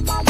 Bye.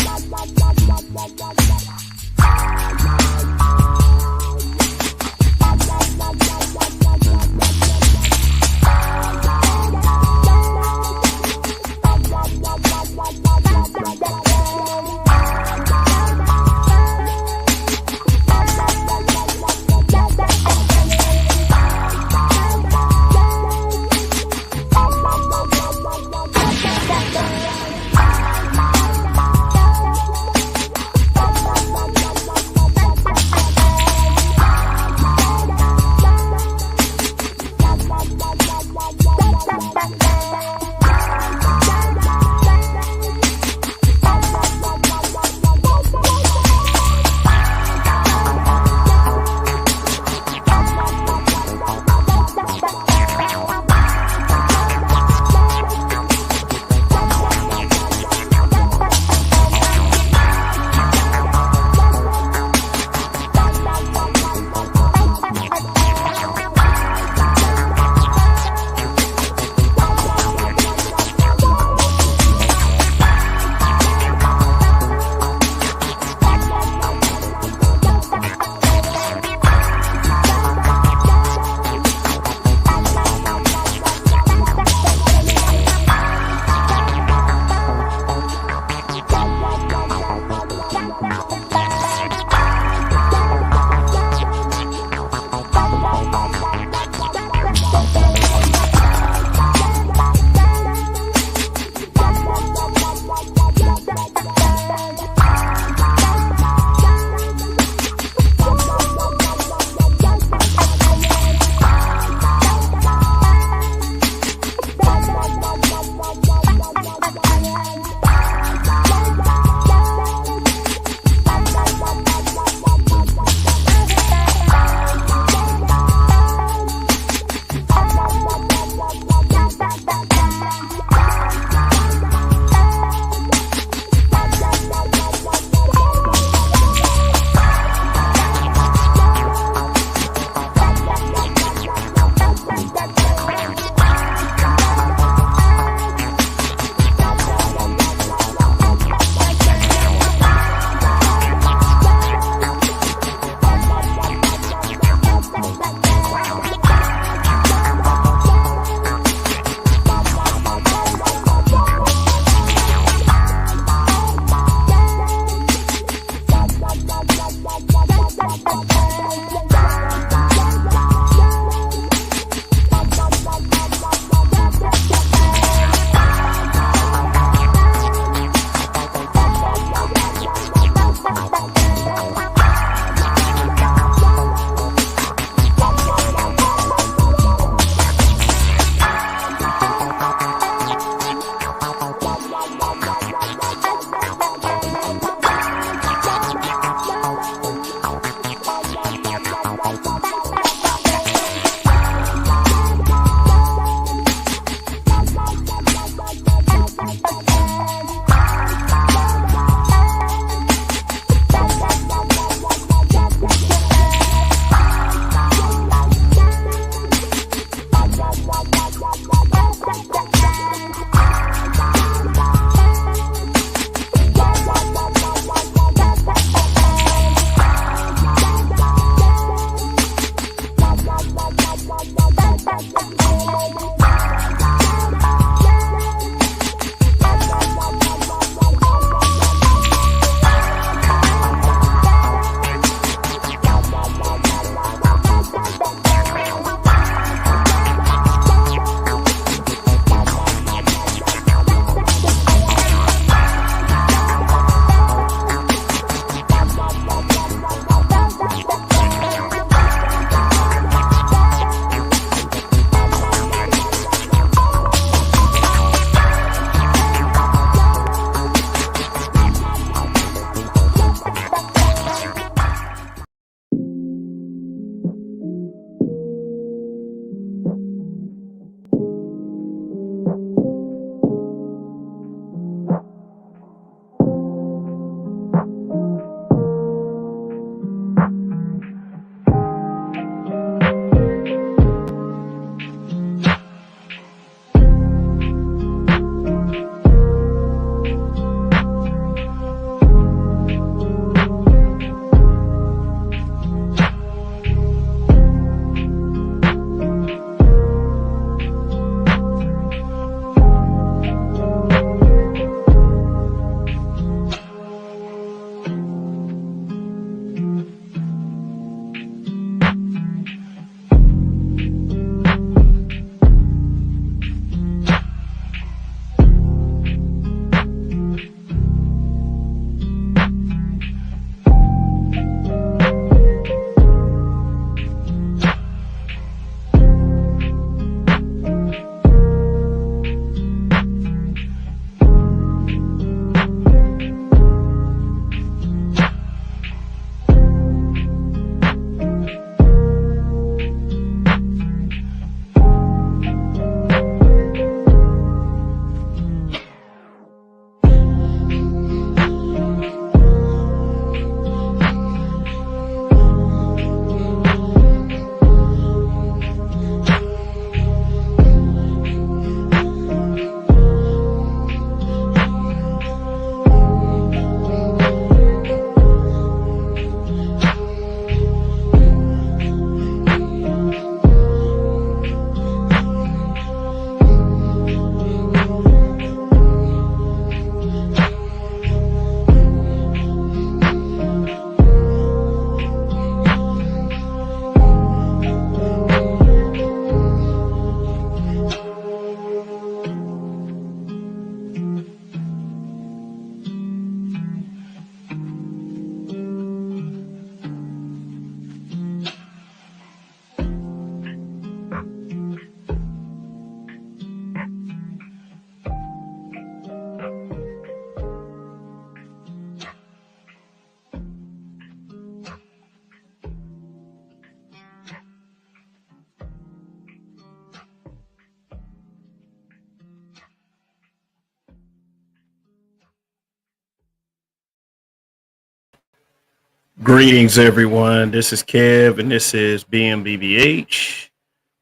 Greetings, everyone. This is Kev, and this is BMBBH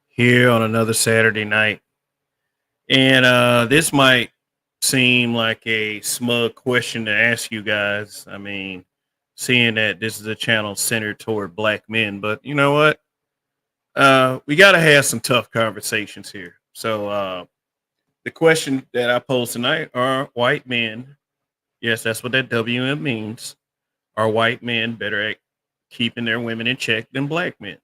here on another Saturday night. And this might seem like a smug question to ask you guys. I mean, seeing that this is a channel centered toward black men, but you know what? We got to have some tough conversations here. So, the question that I posed tonight are white men, yes, that's what that WM means, are white men better at keeping their women in check than black men?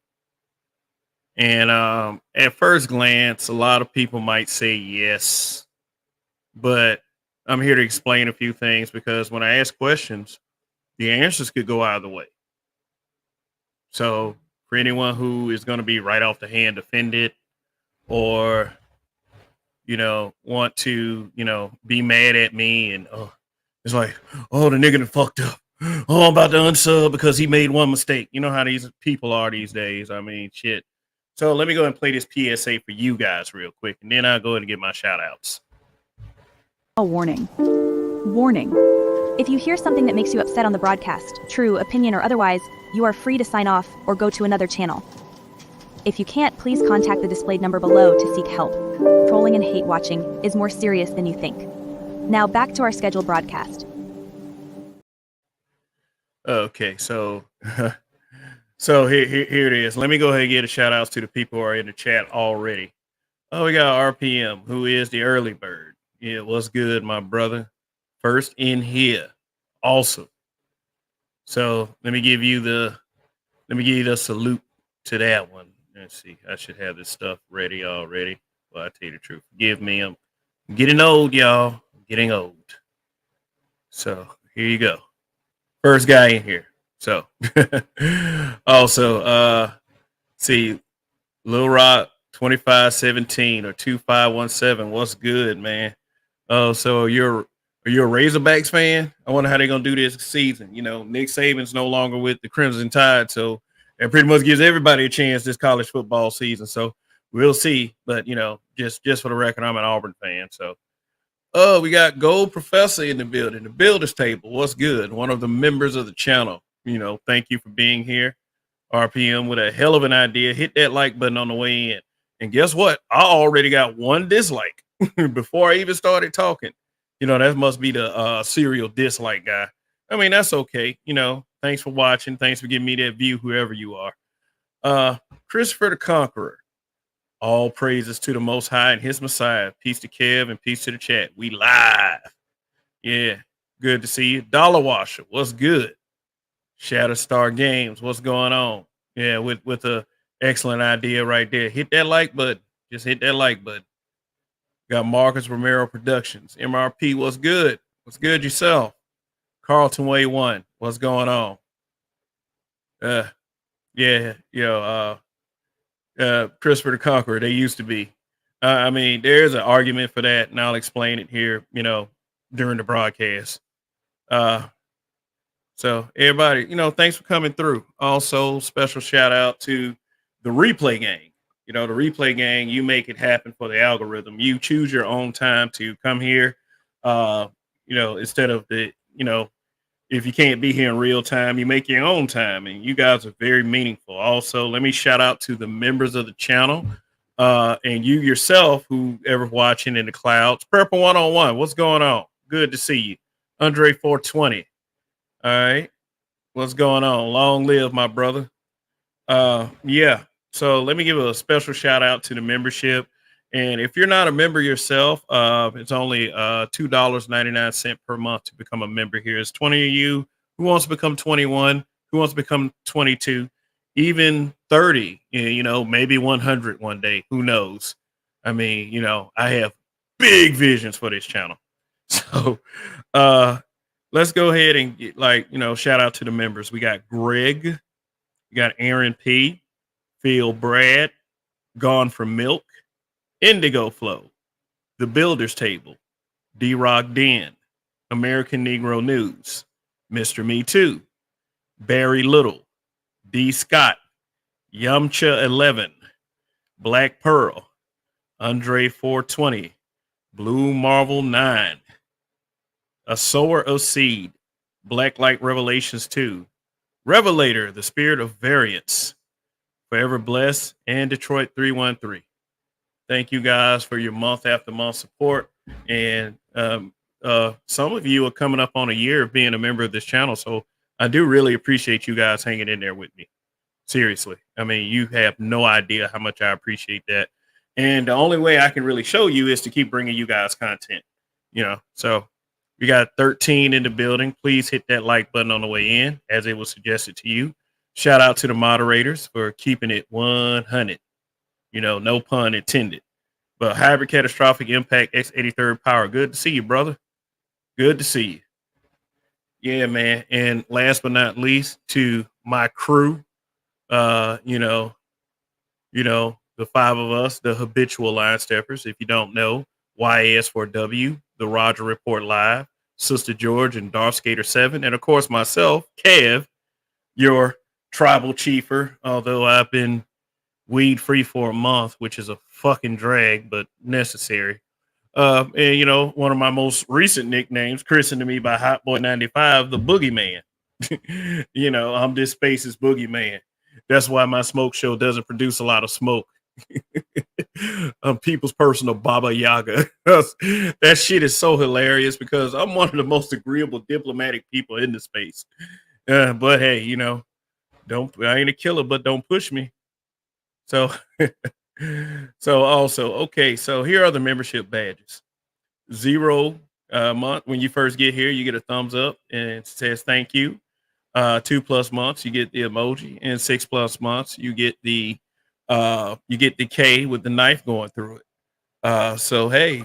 And at first glance, a lot of people might say yes, but I'm here to explain a few things because when I ask questions, the answers could go either way. So, for anyone who is going to be right off the hand offended or, want to, be mad at me and, it's like, oh, the nigga done fucked up. Oh, I'm about to unsub because he made one mistake. You know how these people are these days. I mean, shit. So let me go and play this PSA for you guys real quick, and then I'll go ahead and get my shout outs. A warning. Warning. If you hear something that makes you upset on the broadcast, true, opinion, or otherwise, you are free to sign off or go to another channel. If you can't, please contact the displayed number below to seek help. Trolling and hate watching is more serious than you think. Now back to our scheduled broadcast. Okay, so so here it is. Let me go ahead and get a shout outs to the people who are in the chat already. Oh, we got RPM, who is the early bird. Yeah, what's good, my brother? First in here. Awesome. So let me give you the salute to that one. Let's see. I should have this stuff ready already. Well, I tell you the truth. Forgive me. I'm getting old, y'all. I'm getting old. So here you go. First guy in here. So also see Lil Rock 2517 or 2517. What's good, man? Oh, so are you a Razorbacks fan? I wonder how they're gonna do this season. You know, Nick Saban's no longer with the Crimson Tide, so it pretty much gives everybody a chance this college football season. So we'll see. But just for the record, I'm an Auburn fan. So oh, we got Gold Professor in the building, the Builders Table. What's good? One of the members of the channel. Thank you for being here. RPM with a hell of an idea. Hit that like button on the way in. And guess what? I already got one dislike before I even started talking. That must be the serial dislike guy. I mean, that's okay. Thanks for watching. Thanks for giving me that view, whoever you are. Uh, Christopher the Conqueror. All praises to the Most High and His Messiah. Peace to Kev and peace to the chat. We live. Yeah, good to see you. Dollar Washer, what's good? Shatterstar Games, what's going on? Yeah, with a excellent idea right there. Hit that like button. Just hit that like button. Got Marcus Romero Productions. MRP, what's good? What's good yourself? Carlton Way One, what's going on? Yeah, Christopher the Conqueror. They used to be. I mean, there's an argument for that, and I'll explain it here. During the broadcast. Uh, so everybody, thanks for coming through. Also, special shout out to the Replay Gang. The Replay Gang. You make it happen for the algorithm. You choose your own time to come here. Instead of if you can't be here in real time, you make your own time, and you guys are very meaningful. Also, let me shout out to the members of the channel, and you yourself, whoever watching in the clouds. Purple 101, what's going on? Good to see you. Andre 420. All right, what's going on? Long live my brother. Yeah. So let me give a special shout out to the membership. And if you're not a member yourself, it's only $2.99 per month to become a member here. It's 20 of you who wants to become 21, who wants to become 22, even 30, maybe 100 one day. Who knows? I mean, I have big visions for this channel. So let's go ahead and shout out to the members. We got Greg, we got Aaron P, Phil Brad, Gone from Milk, Indigo Flow, The Builders Table, D Rock Den, American Negro News, Mr. Me Too, Barry Little, D Scott, Yamcha 11, Black Pearl, Andre 420, Blue Marvel 9, A Sower of Seed, Black Light Revelations 2, Revelator, the spirit of variance, Forever Blessed, and Detroit 313. Thank you guys for your month after month support. And some of you are coming up on a year of being a member of this channel. So I do really appreciate you guys hanging in there with me. Seriously. I mean, you have no idea how much I appreciate that. And the only way I can really show you is to keep bringing you guys content, So we got 13 in the building. Please hit that like button on the way in, as it was suggested to you. Shout out to the moderators for keeping it 100. No pun intended. But Hybrid Catastrophic Impact X83rd Power. Good to see you, brother. Good to see you. Yeah, man. And last but not least, to my crew, the five of us, the habitual line steppers. If you don't know, YAS4W, the Roger Report Live, Sister George, and Darth Skater 7, and of course myself, Kev, your tribal chiefer. Although I've been weed free for a month, which is a fucking drag, but necessary. And one of my most recent nicknames, christened to me by Hot Boy 95, the Boogeyman. I'm this space's Boogeyman. That's why my smoke show doesn't produce a lot of smoke. I'm people's personal Baba Yaga. That shit is so hilarious because I'm one of the most agreeable diplomatic people in the space. But hey, I ain't a killer, but don't push me. So also, okay, so here are the membership badges. 0 month, when you first get here, you get a thumbs up and it says thank you. 2+ months, you get the emoji, and 6+ months, you get the K with the knife going through it. So hey,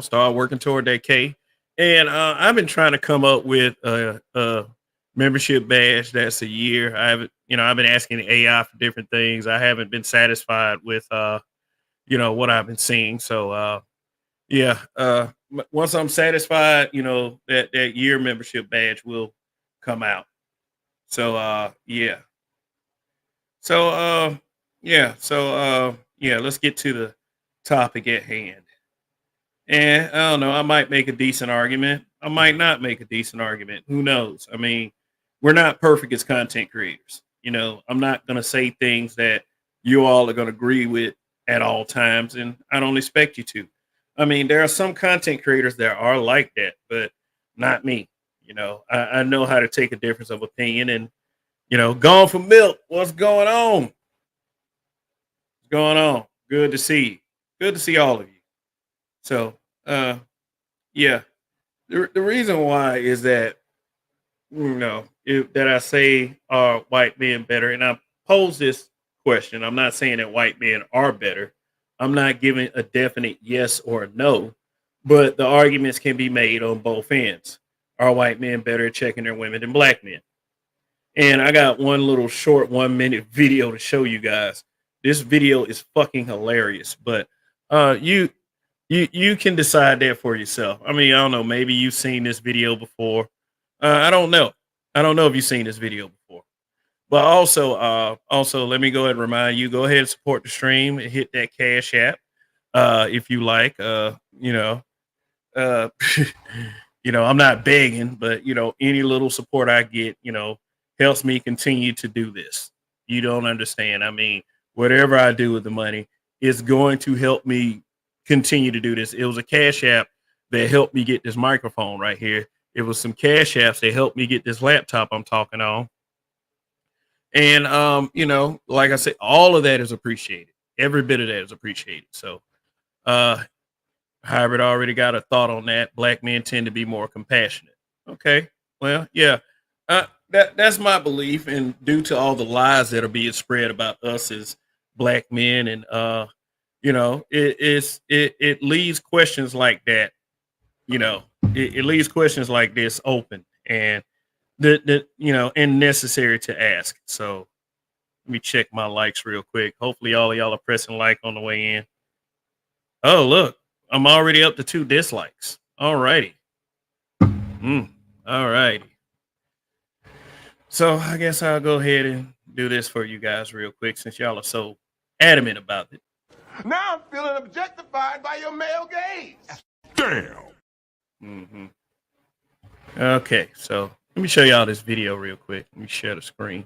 start working toward that K. And I've been trying to come up with a membership badge that's a year. I've been asking the AI for different things. I haven't been satisfied with what I've been seeing. So once I'm satisfied, that year membership badge will come out. So let's get to the topic at hand. And I don't know, I might make a decent argument. I might not make a decent argument. Who knows? I mean, we're not perfect as content creators. I'm not going to say things that you all are going to agree with at all times, and I don't expect you to. I mean, there are some content creators that are like that, but not me. I know how to take a difference of opinion. And Gone for Milk, what's going on? What's going on? Good to see you. Good to see all of you. So, the reason why is that, that I say are white men better, and I pose this question. I'm not saying that white men are better. I'm not giving a definite yes or no, but the arguments can be made on both ends. Are white men better at checking their women than black men? And I got one little short 1-minute video to show you guys. This video is fucking hilarious, but you can decide that for yourself. I mean, I don't know. Maybe you've seen this video before. I don't know. I don't know if you've seen this video before. But also, let me go ahead and remind you, go ahead and support the stream and hit that Cash App if you like. I'm not begging, but any little support I get, helps me continue to do this. You don't understand. I mean, whatever I do with the money is going to help me continue to do this. It was a Cash App that helped me get this microphone right here. It was some Cash Apps that helped me get this laptop I'm talking on. And like I said, all of that is appreciated. Every bit of that is appreciated. So Hybrid already got a thought on that. Black men tend to be more compassionate. Okay. Well, yeah. That's my belief, and due to all the lies that are being spread about us as black men, and it leaves questions like that. It leaves questions like this open and and necessary to ask. So let me check my likes real quick. Hopefully, all of y'all are pressing like on the way in. Oh, look, I'm already up to 2 dislikes. All righty. All righty. So I guess I'll go ahead and do this for you guys real quick, since y'all are so adamant about it. Now I'm feeling objectified by your male gaze. Damn. Okay, so Let me show y'all this video real quick. Let me share the screen.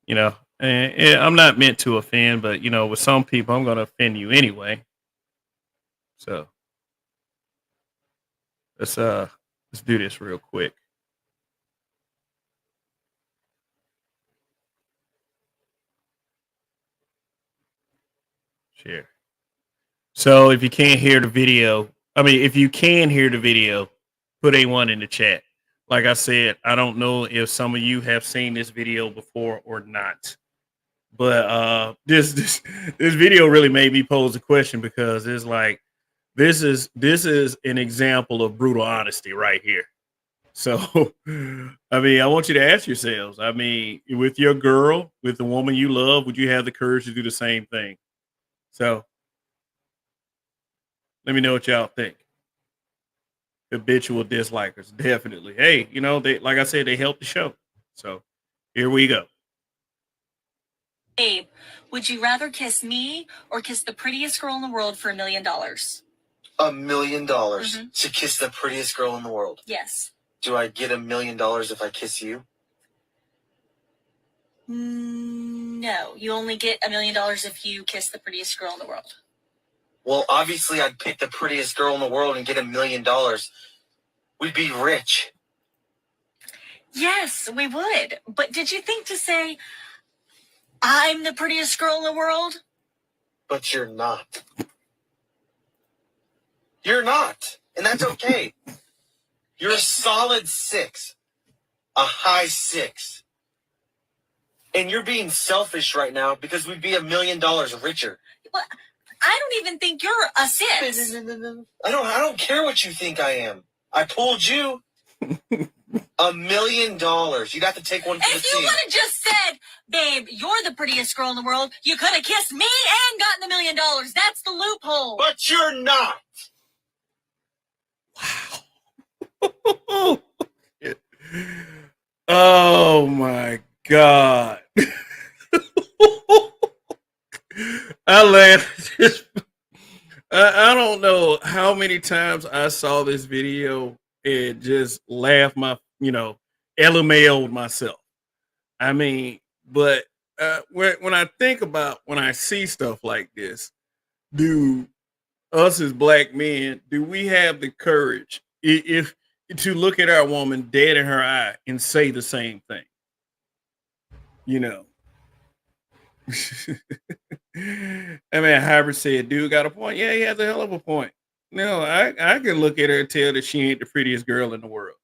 You know, and I'm not meant to offend, but you know, with some people, I'm going to offend you anyway. So let's do this real quick. Share. So if you can't hear the video, if you can hear the video, put A1 in the chat. Like I said, I don't know if some of you have seen this video before or not. But this video really made me pose a question, because it's like this is an example of brutal honesty right here. So I want you to ask yourselves, with your girl, with the woman you love, would you have the courage to do the same thing? So let me know what y'all think. Habitual dislikers, definitely. Hey, you know, they, like I said, they help the show. So here we go. Babe, would you rather kiss me or kiss the prettiest girl in the world for $1 million? $1 million to kiss the prettiest girl in the world? Yes. Do I get $1 million if I kiss you? No, you only get $1 million if you kiss the prettiest girl in the world. Well, obviously I'd pick the prettiest girl in the world and get $1 million. We'd be rich. Yes, we would. But did you think to say, I'm the prettiest girl in the world? But you're not. You're not. And that's okay. You're a solid 6. A high 6. And you're being selfish right now because we'd be $1 million richer. Well, I don't even think you're a 6. No. I don't care what you think I am. I pulled you. $1 million. You'd have to take one for the If you team. would have just said, babe, you're the prettiest girl in the world, you could have kissed me and gotten $1 million. That's the loophole. But you're not. Wow. Oh my God. I laughed. I don't know how many times I saw this video and just laughed LMAO'd myself. But when I think about, when I see stuff like this, do us as black men, do we have the courage if to look at our woman dead in her eye and say the same thing? You know. Hybrid said, dude got a point. Yeah, he has a hell of a point. No, I can look at her and tell that she ain't the prettiest girl in the world.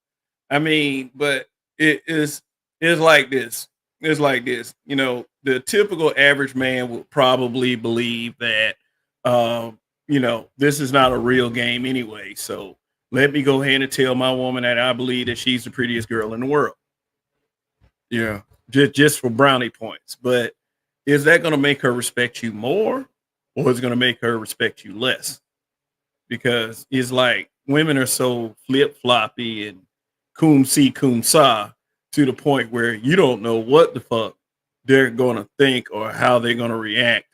But it's like this. It's like this. You know, the typical average man would probably believe that this is not a real game anyway. So let me go ahead and tell my woman that I believe that she's the prettiest girl in the world. Yeah, just for brownie points. But is that going to make her respect you more, or is it going to make her respect you less? Because it's like women are so flip-floppy and cum si, cum sa, to the point where you don't know what the fuck they're going to think or how they're going to react.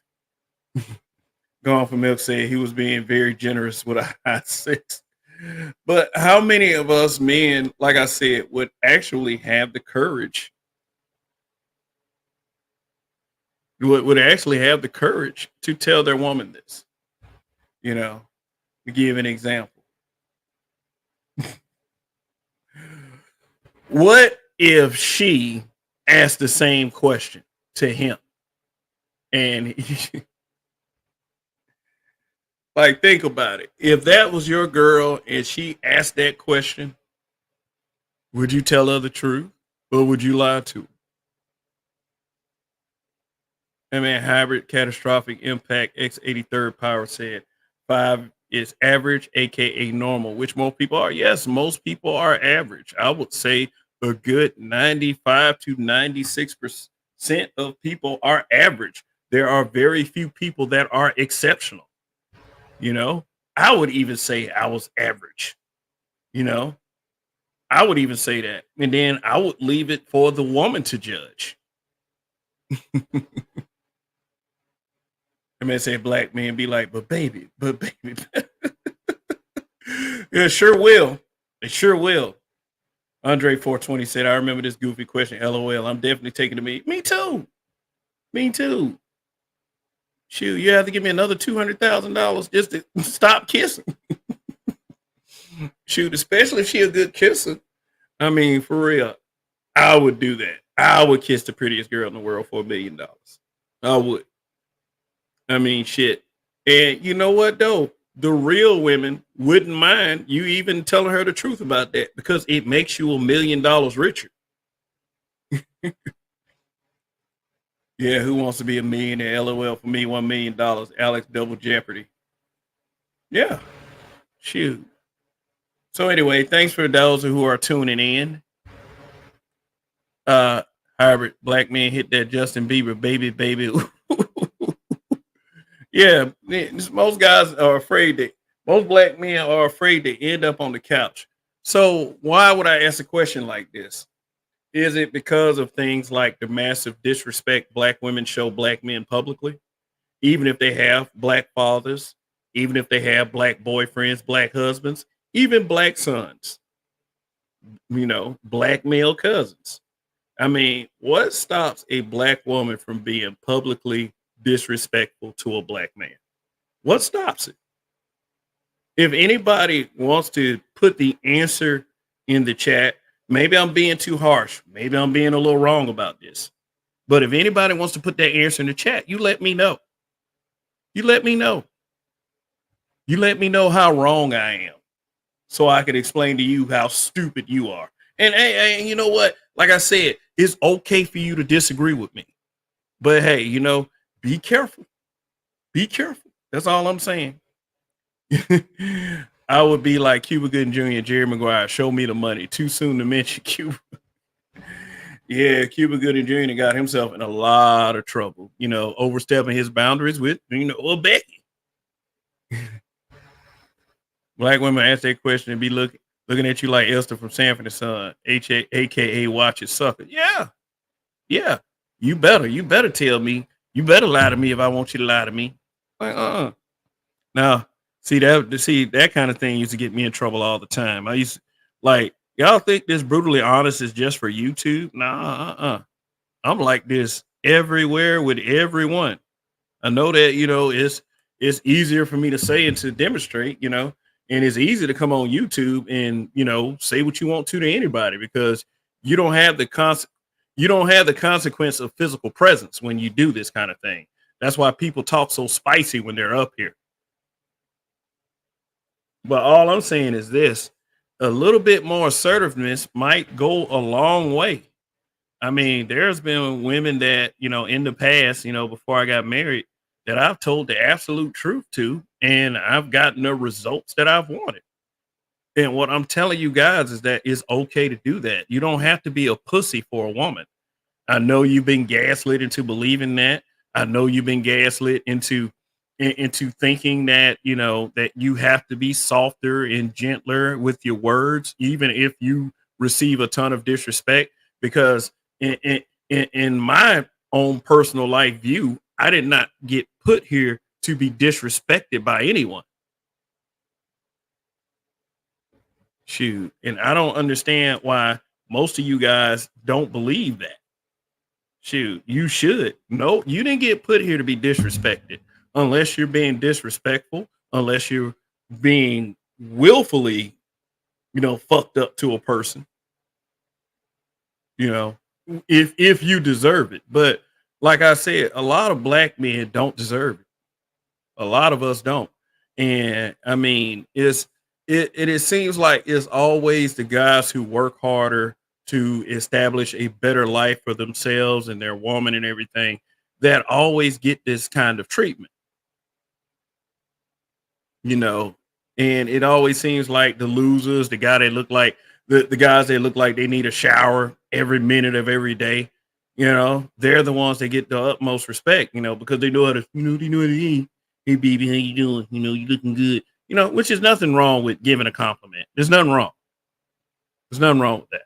Gone for Milk said he was being very generous with a high 6. But how many of us men, like I said, would actually have the courage, would actually have the courage to tell their woman this? You know, to give an example. What if she asked the same question to him? And like, think about it. If that was your girl and she asked that question, would you tell her the truth, or would you lie to her? Hybrid Catastrophic Impact X83rd Power said 5 is average, aka normal, which most people are. Yes, most people are average. I would say a good 95 to 96% of people are average. There are very few people that are exceptional. You know, I would even say I was average. You know, I would even say that. And then I would leave it for the woman to judge. I may say black men be like, but baby. Yeah, sure will. It sure will. Andre 420 said, I remember this goofy question. LOL. I'm definitely taking the meat. Me too. Me too. Shoot, you have to give me another $200,000 just to stop kissing. Shoot, especially if she a good kisser. I mean, for real, I would do that. I would kiss the prettiest girl in the world for $1 million. I would. I mean, shit. And you know what, though? The real women wouldn't mind you even telling her the truth about that because it makes you $1 million richer. Yeah, who wants to be a millionaire? LOL for me, $1 million. Alex Double Jeopardy. Yeah, shoot. So anyway, thanks for those who are tuning in. Hybrid black man hit that Justin Bieber baby. Yeah, most guys are afraid that most black men are afraid to end up on the couch. So why would I ask a question like this? Is it because of things like the massive disrespect black women show black men publicly, even if they have black fathers, even if they have black boyfriends, black husbands, even black sons, black male cousins? I mean, what stops a black woman from being publicly disrespectful to a black man? What stops it? If anybody wants to put the answer in the chat, maybe I'm being too harsh. Maybe I'm being a little wrong about this. But if anybody wants to put that answer in the chat, you let me know. You let me know. You let me know how wrong I am so I can explain to you how stupid you are. And hey, you know what? Like I said, it's okay for you to disagree with me. But hey, be careful. Be careful. That's all I'm saying. I would be like Cuba Gooding Jr. and Jerry Maguire. Show me the money. Too soon to mention Cuba. Yeah, Cuba Gooding Jr. got himself in a lot of trouble, overstepping his boundaries with, Becky. Black women ask that question and be looking at you like Esther from Sanford and Son, aka Watch It Sucker. Yeah. You better tell me. You better lie to me if I want you to lie to me. Like, Now, see that kind of thing used to get me in trouble all the time. I used to, like, y'all think this Brutally Honest is just for YouTube? Nah, I'm like this everywhere with everyone. I know that, it's easier for me to say and to demonstrate, and it's easy to come on YouTube and, say what you want to anybody because you don't have the consequence of physical presence when you do this kind of thing. That's why people talk so spicy when they're up here. But all I'm saying is this: a little bit more assertiveness might go a long way. I mean, there's been women that, in the past, before I got married, that I've told the absolute truth to, and I've gotten the results that I've wanted. And what I'm telling you guys is that it's okay to do that. You don't have to be a pussy for a woman. I know you've been gaslit into believing that. I know you've been gaslit into thinking that, that you have to be softer and gentler with your words, even if you receive a ton of disrespect. Because in my own personal life view, I did not get put here to be disrespected by anyone. Shoot. And I don't understand why most of you guys don't believe that. Shoot, you should. No, you didn't get put here to be disrespected unless you're being disrespectful, unless you're being willfully, fucked up to a person, if you deserve it. But like I said, a lot of black men don't deserve it. A lot of us don't. And I mean, it seems like it's always the guys who work harder to establish a better life for themselves and their woman and everything that always get this kind of treatment, and it always seems like the losers, the guy that look like the guys that look like they need a shower every minute of every day, they're the ones that get the utmost respect, because they know how to, they know how to eat. Hey baby, how you doing? You looking good, which is nothing wrong with giving a compliment. There's nothing wrong. There's nothing wrong with that.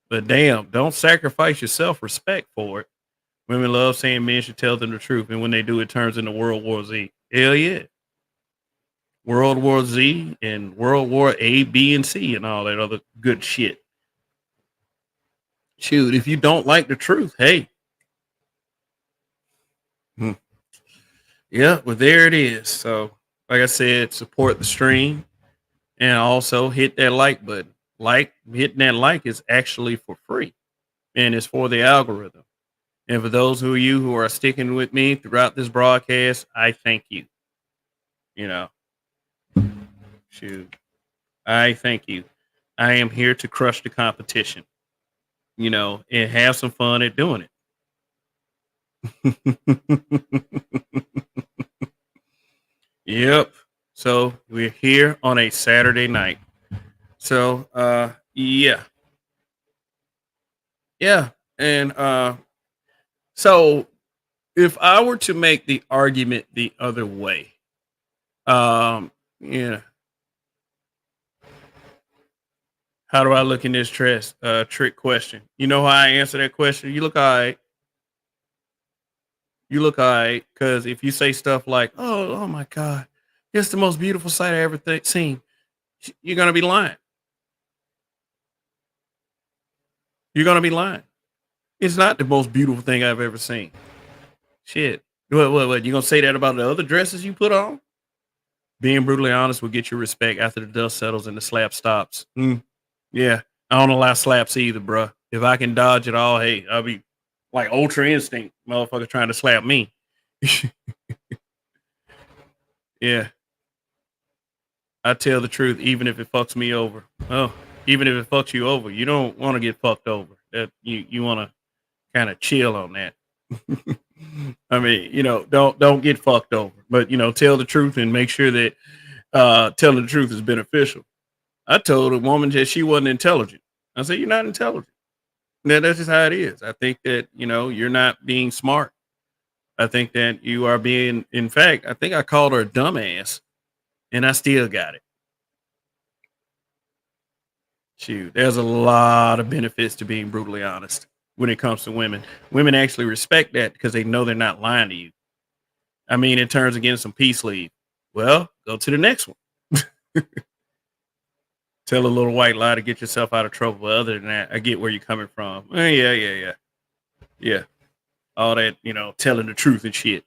But damn, don't sacrifice your self-respect for it. Women love saying men should tell them the truth, and when they do, it turns into World War Z. Hell yeah. World War Z and World War A, B, and C, and all that other good shit. Shoot, if you don't like the truth, hey. Yeah, well, there it is. So, like I said, support the stream and also hit that like button. Hitting that like is actually for free and it's for the algorithm. And for those of you who are sticking with me throughout this broadcast, I thank you. You know, shoot, I thank you. I am here to crush the competition, and have some fun at doing it. Yep. So we're here on a Saturday night. So, yeah. Yeah. And, so if I were to make the argument the other way, yeah. How do I look in this trick question? You know how I answer that question? You look all right. You look all right. Because if you say stuff like, oh my God, it's the most beautiful sight I ever seen, you're going to be lying. You're going to be lying. It's not the most beautiful thing I've ever seen. Shit. What? You going to say that about the other dresses you put on? Being brutally honest will get you respect after the dust settles and the slap stops. Yeah. I don't allow slaps either, bruh. If I can dodge it all, hey, I'll be like Ultra Instinct, motherfucker trying to slap me. Yeah. I tell the truth, even if it fucks me over. Oh, even if it fucks you over, you don't want to get fucked over. That you want to kind of chill on that. I mean, don't get fucked over, but tell the truth and make sure that telling the truth is beneficial. I told a woman that she wasn't intelligent. I said, "You're not intelligent." That's just how it is. I think that you're not being smart. I think that you are being. In fact, I think I called her a dumbass, and I still got it. Shoot, there's a lot of benefits to being brutally honest when it comes to women. Women actually respect that because they know they're not lying to you. I mean, in terms of getting some peace leave, well, go to the next one. Tell a little white lie to get yourself out of trouble. But other than that, I get where you're coming from. Yeah. All that, telling the truth and shit.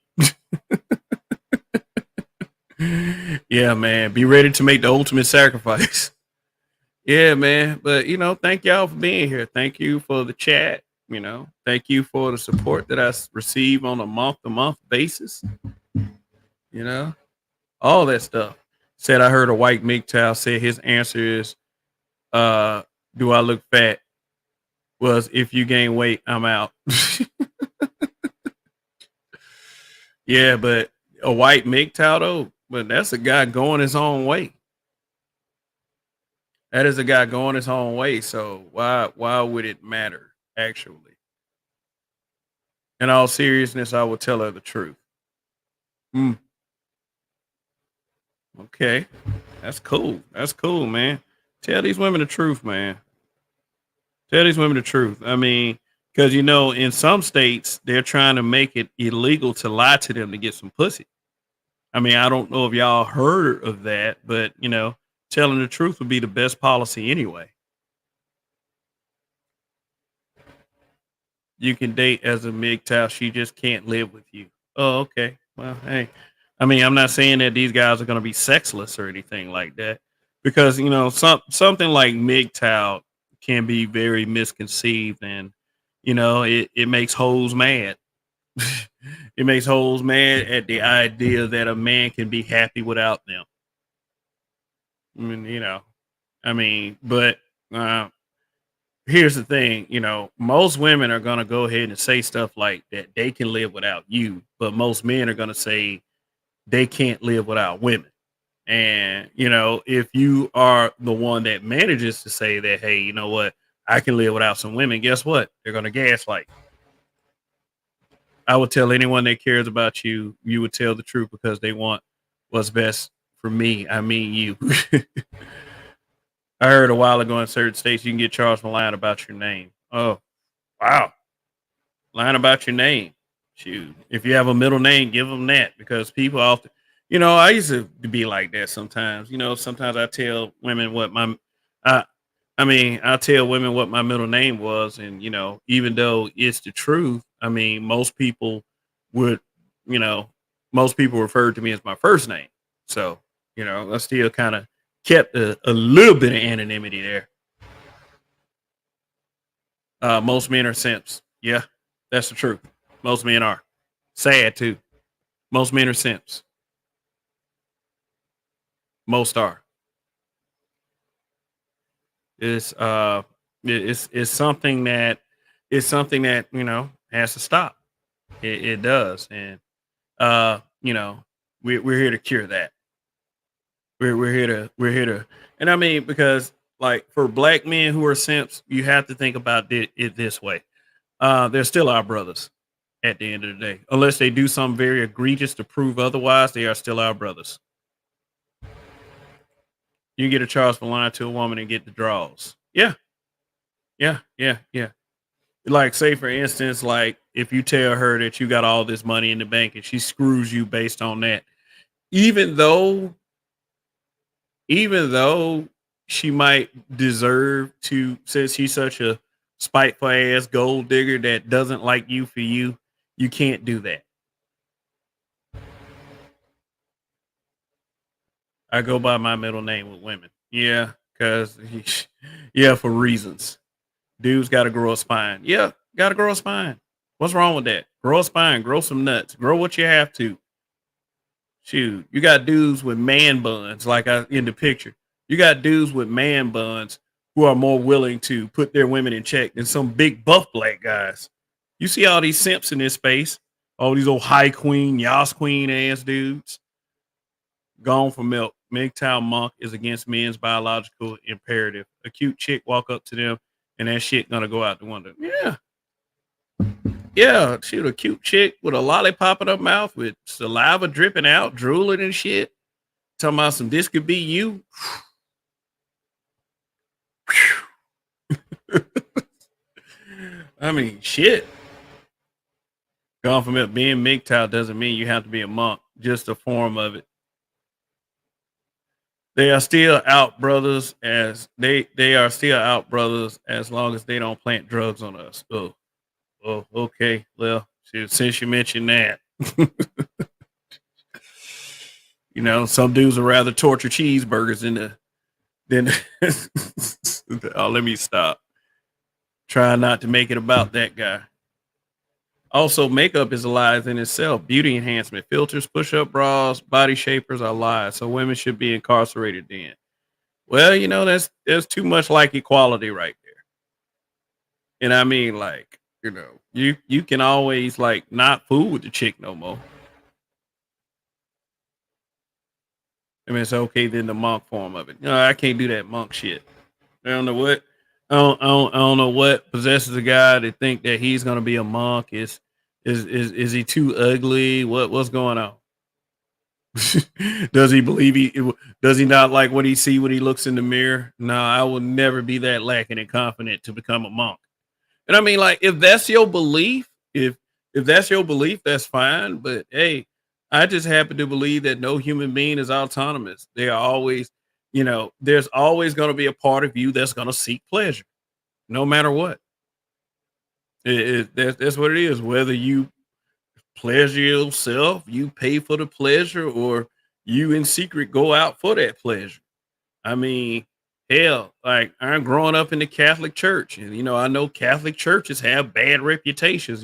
Yeah, man. Be ready to make the ultimate sacrifice. Yeah, man. But thank y'all for being here. Thank you for the chat. Thank you for the support that I receive on a month-to-month basis. All that stuff. Said I heard a white MGTOW say his answer is, do I look fat? Was if you gain weight, I'm out. Yeah, but a white MGTOW though, but that's a guy going his own way. That is a guy going his own way. So why would it matter, actually? In all seriousness, I will tell her the truth. Okay. That's cool. That's cool, man. Tell these women the truth, man. Tell these women the truth. I mean, because in some states they're trying to make it illegal to lie to them to get some pussy. I mean, I don't know if y'all heard of that, but telling the truth would be the best policy anyway. You can date as a MGTOW, she just can't live with you. Oh, okay. Well, hey. I mean, I'm not saying that these guys are going to be sexless or anything like that, because something like MGTOW can be very misconceived, and it makes hoes mad. It makes hoes mad at the idea that a man can be happy without them. I mean, but here's the thing, most women are going to go ahead and say stuff like that they can live without you, but most men are going to say they can't live without women. And, if you are the one that manages to say that, hey, you know what, I can live without some women, guess what? They're going to gaslight. I would tell anyone that cares about you, you would tell the truth because they want what's best for me. I mean, you. I heard a while ago in certain states you can get charged for lying about your name. Oh, wow. Lying about your name. Shoot. If you have a middle name, give them that, because people often, I used to be like that sometimes. Sometimes I tell women what I, I tell women what my middle name was, and even though it's the truth, most people would, you know, most people referred to me as my first name. So, I still kind of kept a little bit of anonymity there. Most men are simps. Yeah, that's the truth. Most men are. Sad too. Most men are simps. Most are. It's it's something that has to stop. It does, and uh, you know, we're here to cure that. We're here to, and because like for black men who are simps, you have to think about it this way. They're still our brothers at the end of the day, unless they do something very egregious to prove otherwise. They are still our brothers. You get a charge for lying to a woman and get the draws. Yeah, yeah. Like, say for instance, like if you tell her that you got all this money in the bank and she screws you based on that, even though even though she might deserve to, since she's such a spiteful ass gold digger that doesn't like you for you, you can't do that. I go by my middle name with women. Yeah, because yeah, for reasons. Dudes got to grow a spine. Yeah, got to grow a spine. What's wrong with that? Grow a spine, grow some nuts, grow what you have to. Shoot, you got dudes with man buns, like I in the picture. You got dudes with man buns who are more willing to put their women in check than some big buff black guys. You see all these simps in this space, all these old high queen, Yas queen ass dudes. Gone for milk. MGTOW monk is against men's biological imperative. A cute chick walk up to them and that shit gonna go out the window. Yeah. Yeah, shoot, a cute chick with a lollipop in her mouth with saliva dripping out, drooling and shit. Talking about some this could be you. Shit. Gone from it. Being MGTOW doesn't mean you have to be a monk, just a form of it. They are still out brothers they are still out brothers as long as they don't plant drugs on us. Oh, okay. Well, since you mentioned that, some dudes would rather torture cheeseburgers than oh, let me stop. Try not to make it about that guy. Also, makeup is a lie in itself. Beauty enhancement, filters, push-up bras, body shapers are lies. So women should be incarcerated then. Well, that's too much like equality right there. And like, you can always like not fool with the chick no more. It's okay then the monk form of it. No, I can't do that monk shit. I don't know what I don't know what possesses a guy to think that he's gonna be a monk. Is he too ugly? What's going on? Does he believe does he not like what he see when he looks in the mirror? No, I will never be that lacking in confident to become a monk. And like if that's your belief, if that's your belief, that's fine. But hey, I just happen to believe that no human being is autonomous. They are always, there's always going to be a part of you that's going to seek pleasure, no matter what. That's what it is. Whether you pleasure yourself, you pay for the pleasure, or you in secret go out for that pleasure. Hell, like I'm growing up in the Catholic Church, and I know Catholic churches have bad reputations.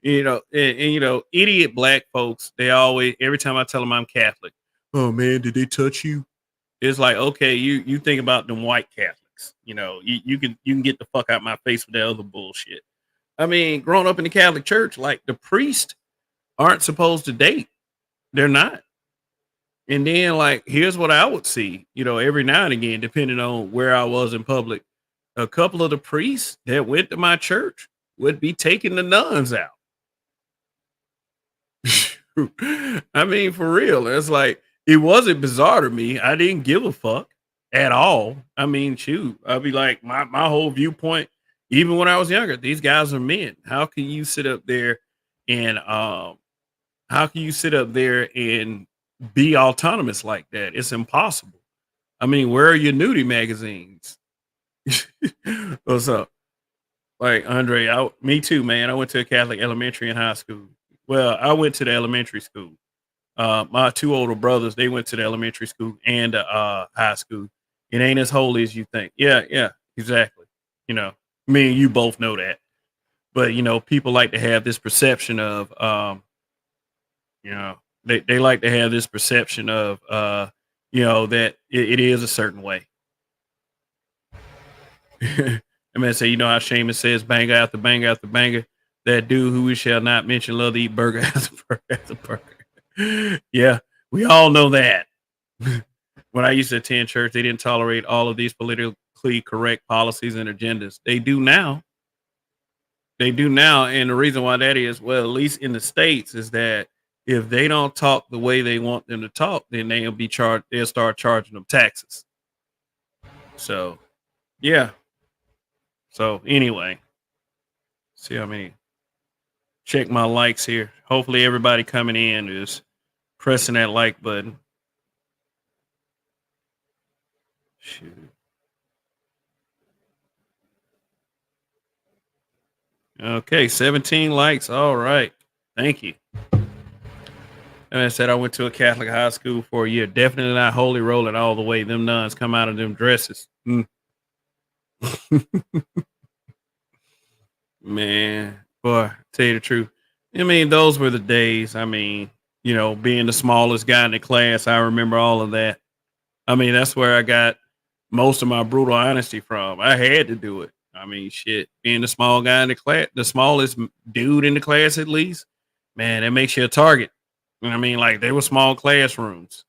Idiot black folks. They always, every time I tell them I'm Catholic, oh man, did they touch you? It's like, okay, you think about them white Catholics. You can get the fuck out my face with that other bullshit. Growing up in the Catholic Church, like the priests aren't supposed to date. They're not. And then, like, here's what I would see, every now and again, depending on where I was in public, a couple of the priests that went to my church would be taking the nuns out. For real. It's like, it wasn't bizarre to me. I didn't give a fuck at all. Shoot, I'd be like, my whole viewpoint, even when I was younger, these guys are men. How can you sit up there and be autonomous like that. It's impossible. I mean, where are your nudie magazines? What's up? Like Andre, me too, man. I went to a Catholic elementary and high school. Well, I went to the elementary school. My two older brothers, they went to the elementary school and high school. It ain't as holy as you think. Yeah, exactly. You know, me and you both know that. But people like to have this perception of, they like to have this perception of, that it is a certain way. I mean, say, how Seamus says, banger after banger after banger. That dude who we shall not mention love to eat burger after burger after burger. Yeah, we all know that. When I used to attend church, they didn't tolerate all of these politically correct policies and agendas. They do now. And the reason why that is, well, at least in the States, is that if they don't talk the way they want them to talk, then they'll start charging them taxes. So, yeah. So anyway, see how many. Check my likes here. Hopefully everybody coming in is pressing that like button. Shoot. Okay, 17 likes. All right. Thank you. And I said I went to a Catholic high school for a year. Definitely not holy rolling all the way. Them nuns come out of them dresses. Man, boy, tell you the truth. I mean, those were the days. I mean, being the smallest guy in the class, I remember all of that. I mean, that's where I got most of my brutal honesty from. I had to do it. I mean, shit, being the small guy in the class, the smallest dude in the class, at least, man, that makes you a target. I mean, like, they were small classrooms.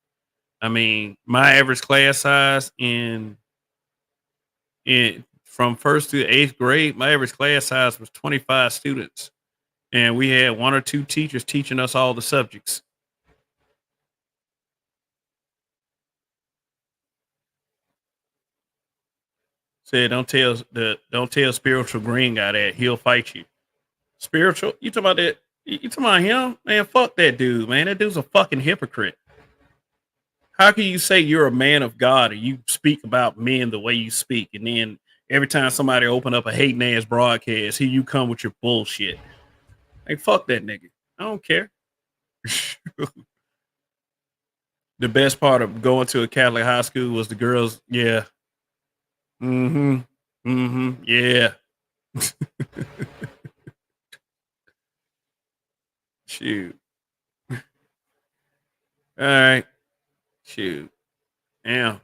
I mean, my average class size from first to eighth grade, my average class size was 25 students. And we had one or two teachers teaching us all the subjects. Said, don't tell Spiritual Green guy that. He'll fight you. Spiritual? You talking about that? You talking about him? Man, fuck that dude, man. That dude's a fucking hypocrite. How can you say you're a man of God and you speak about men the way you speak, and then every time somebody open up a hating ass broadcast, here you come with your bullshit? Like, fuck that nigga. I don't care. The best part of going to a Catholic high school was the girls. Yeah. Yeah. Shoot. All right. Shoot. Damn.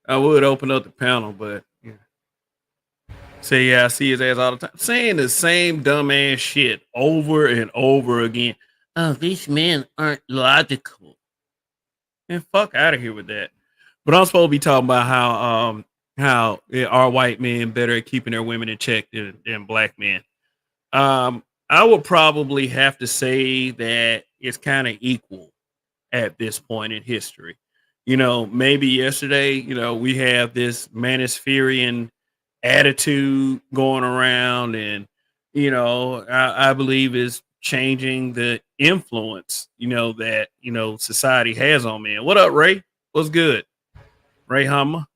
I would open up the panel, but yeah. Say, yeah, I see his ass all the time. Saying the same dumbass shit over and over again. Oh, these men aren't logical. And fuck out of here with that. But I'm supposed to be talking about how are white men better at keeping their women in check than black men. I would probably have to say that it's kind of equal at this point in history. Maybe yesterday, we have this Manispherian attitude going around, and I believe is changing the influence that society has on men. What up, Ray? What's good, Ray Hummer?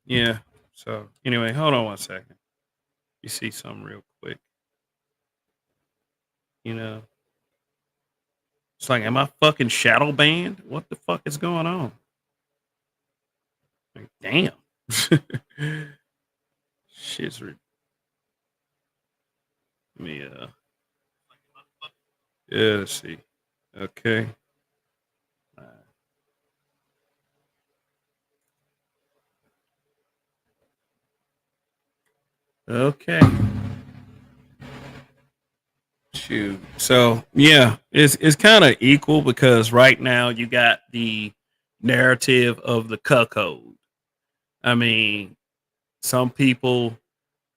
Yeah. So anyway, hold on one second. You see something real quick. It's like, am I fucking shadow banned? What the fuck is going on? Like, damn. Shit's let me yeah, let's see. Okay. Okay. Shoot. So yeah, it's kind of equal, because right now you got the narrative of the cuckold. I mean, some people,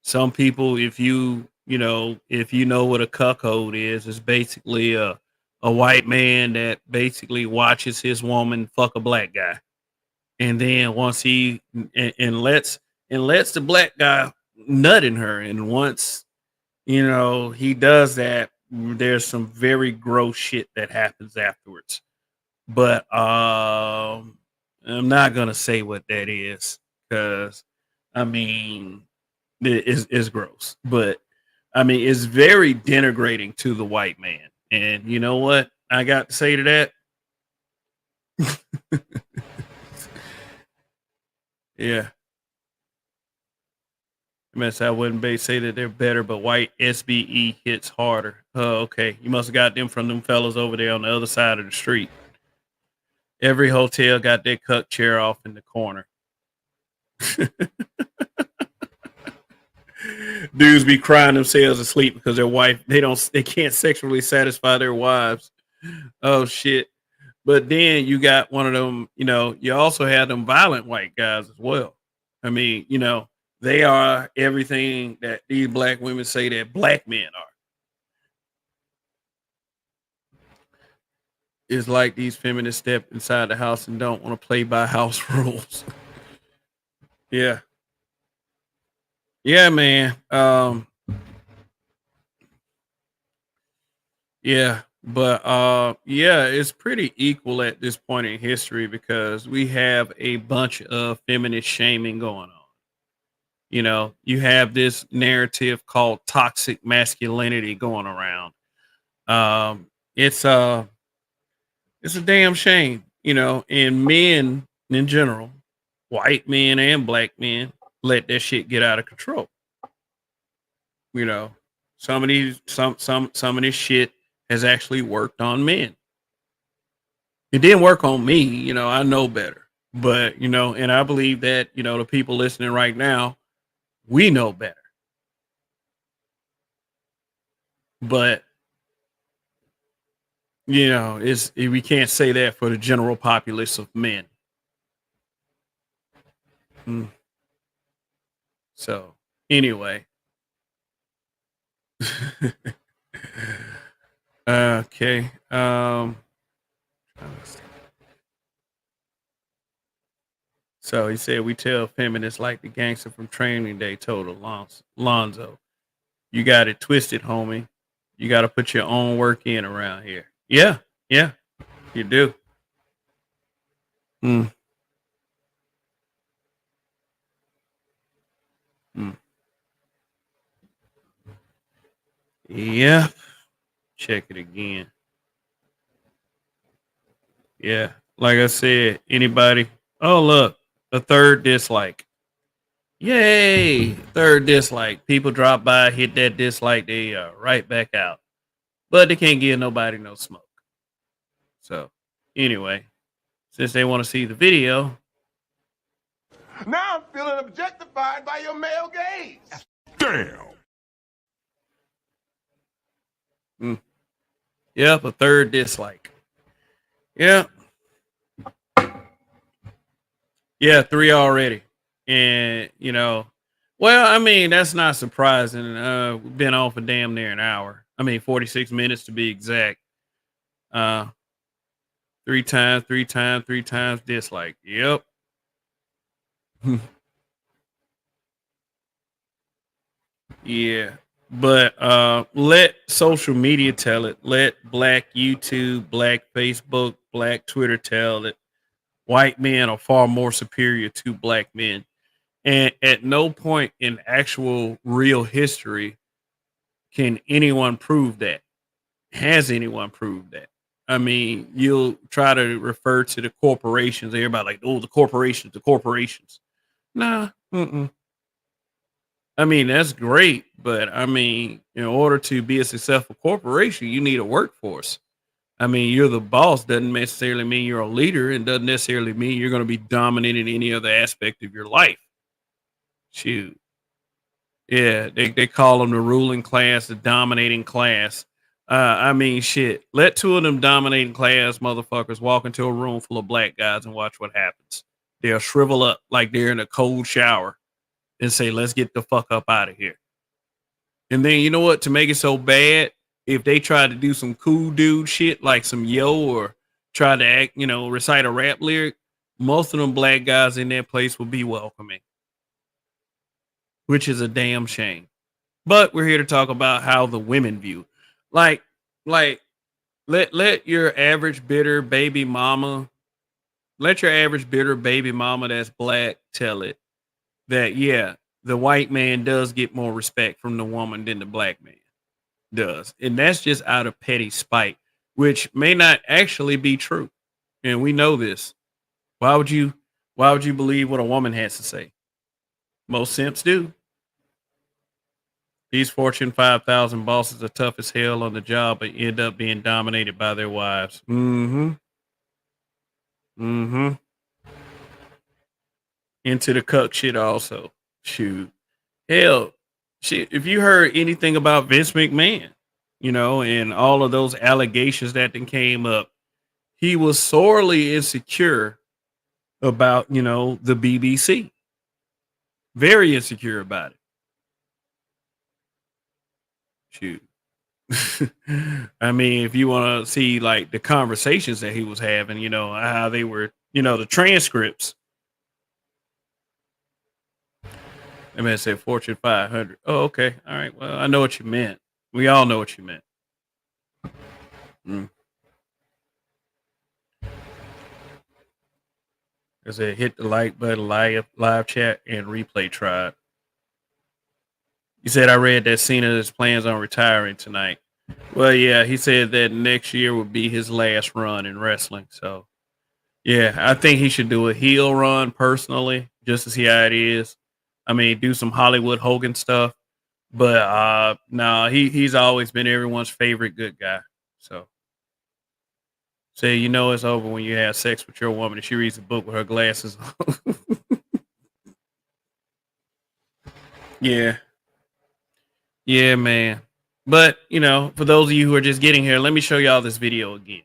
if you know what a cuckold is, it's basically a white man that basically watches his woman fuck a black guy, and then once he and lets the black guy nut in her, and once he does that, there's some very gross shit that happens afterwards. But I'm not gonna say what that is because I mean it's gross. But I mean it's very denigrating to the white man. And you know what I got to say to that? Yeah. I wouldn't say that they're better, but white SBE hits harder. Oh, okay. You must have got them from them fellas over there on the other side of the street. Every hotel got their cuck chair off in the corner. Dudes be crying themselves asleep because their wife they can't sexually satisfy their wives. Oh shit. But then you got one of them, you also have them violent white guys as well. I mean, they are everything that these black women say that black men are. It's like these feminists step inside the house and don't want to play by house rules. Yeah. Yeah, man. Yeah, but yeah, it's pretty equal at this point in history because we have a bunch of feminist shaming going on. You have this narrative called toxic masculinity going around. It's a damn shame, and men in general, white men and black men, let that shit get out of control. Some of this shit has actually worked on men. It didn't work on me, I know better. But, and I believe that, the people listening right now, we know better. But, we can't say that for the general populace of men. So, anyway. Okay. So he said we tell feminists like the gangster from Training Day told Lonzo, you got it twisted, homie. You got to put your own work in around here. Yeah, you do. Yeah. Check it again. Yeah. Like I said, anybody. Oh, look, a third dislike. Yay. Third dislike. People drop by, hit that dislike, they right back out. But they can't give nobody no smoke. So, anyway, since they want to see the video. Now I'm feeling objectified by your male gaze. Damn. Yep, a third dislike. Yeah. Yeah, 3 already. And, well, I mean, that's not surprising. We've been on for damn near an hour. 46 minutes to be exact. 3 times dislike. Yep. Yeah. But let social media tell it. Let black YouTube, black Facebook, black Twitter tell it. White men are far more superior to black men. And at no point in actual real history can anyone prove that. Has anyone proved that? You'll try to refer to the corporations. Everybody like, oh, the corporations. Nah. That's great. But in order to be a successful corporation, you need a workforce. You're the boss doesn't necessarily mean you're a leader, and doesn't necessarily mean you're going to be dominant in any other aspect of your life. Shoot. Yeah, they call them the ruling class, the dominating class. Shit. Let 2 of them dominating class motherfuckers walk into a room full of black guys and watch what happens. They'll shrivel up like they're in a cold shower and say, let's get the fuck up out of here. And then, you know what? To make it so bad, if they try to do some cool dude shit like some yo or try to act, recite a rap lyric, most of them black guys in that place will be welcoming, which is a damn shame. But we're here to talk about how the women view. Like, like let your average bitter baby mama, let your average bitter baby mama that's black tell it that yeah, the white man does get more respect from the woman than the black man does. And that's just out of petty spite, which may not actually be true. And we know this. Why would you believe what a woman has to say? Most simps do. These Fortune 5,000 bosses are tough as hell on the job, but end up being dominated by their wives. Mm-hmm. Mm-hmm. Into the cuck shit also. Shoot. Hell, shit. If you heard anything about Vince McMahon, and all of those allegations that then came up, he was sorely insecure about, the BBC. Very insecure about it. Shoot. I mean, if you want to see like the conversations that he was having, how they were, the transcripts. I mean, I said Fortune 500. Oh, okay. All right. Well, I know what you meant. We all know what you meant. I said, hit the like button, live chat, and replay tribe. He said, I read that Cena has plans on retiring tonight. Well, yeah, he said that next year would be his last run in wrestling. So, yeah, I think he should do a heel run personally, just to see how it is. I mean, do some Hollywood Hogan stuff. But no, he's always been everyone's favorite good guy. So, say it's over when you have sex with your woman and she reads a book with her glasses on. Yeah. Yeah, man. But, for those of you who are just getting here, let me show y'all this video again.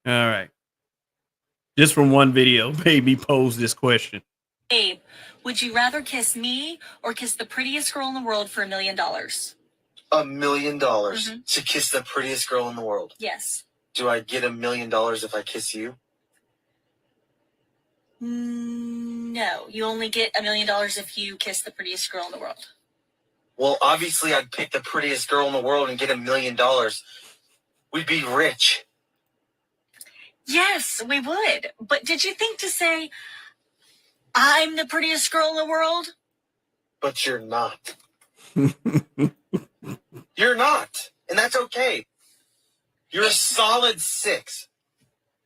All right. Just from one video, baby posed this question. Babe, would you rather kiss me or kiss the prettiest girl in the world for $1 million? $1 million to kiss the prettiest girl in the world. Yes. Do I get $1 million if I kiss you? No, you only get $1 million if you kiss the prettiest girl in the world. Well, obviously, I'd pick the prettiest girl in the world and get $1 million. We'd be rich. Yes, we would. But did you think to say, I'm the prettiest girl in the world? But you're not. You're not. And that's okay. You're a solid 6.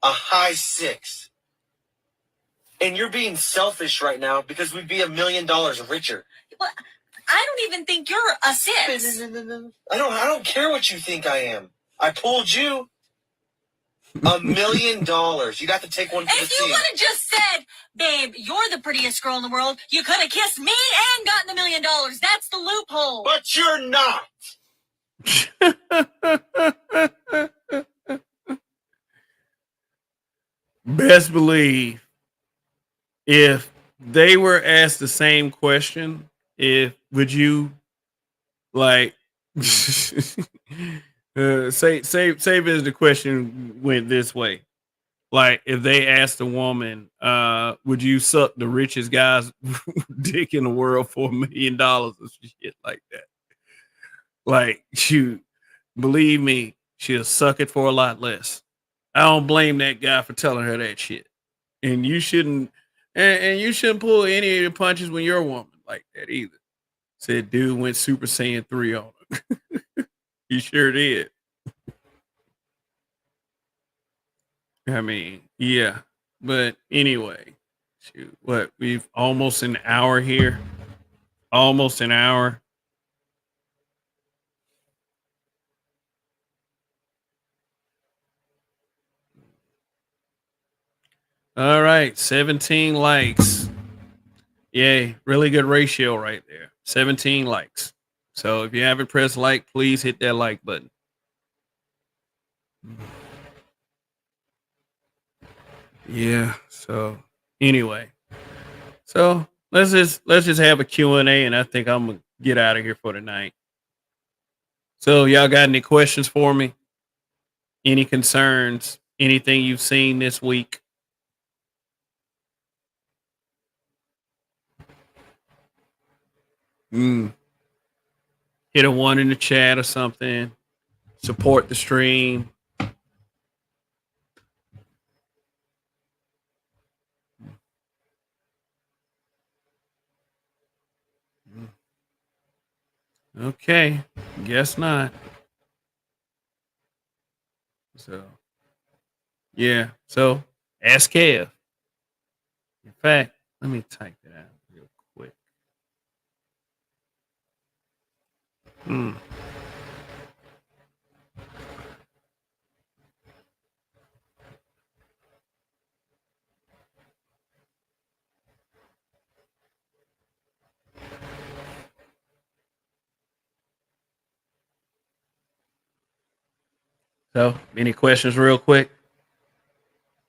A high 6. And you're being selfish right now because we'd be $1 million richer. Well, I don't even think you're a 6. No. I don't care what you think I am. I pulled you. $1 million. You'd have to take one for the team. If you would have just said, babe, you're the prettiest girl in the world, you could have kissed me and gotten $1 million. That's the loophole. But you're not. Best believe if they were asked the same question, would you like say as the question went this way, like if they asked a woman, would you suck the richest guy's dick in the world for $1 million or shit like that? Like, shoot, believe me, she'll suck it for a lot less. I don't blame that guy for telling her that shit. And you shouldn't, and you shouldn't pull any of the punches when you're a woman like that either. Said dude went Super Saiyan 3 on her. He sure did. I mean, yeah. But anyway, shoot, what, we've almost an hour here. Almost an hour. All right, 17 likes. Yay, really good ratio right there. 17 likes. So if you haven't pressed like, please hit that like button. Yeah, so anyway. So let's just have a Q&A, and I think I'm going to get out of here for tonight. So y'all got any questions for me? Any concerns? Anything you've seen this week? hit a one in the chat or something. Support the stream. Okay, guess not. So, yeah. So, ask Kev. In fact, let me type it out real quick. Hmm. So, any questions real quick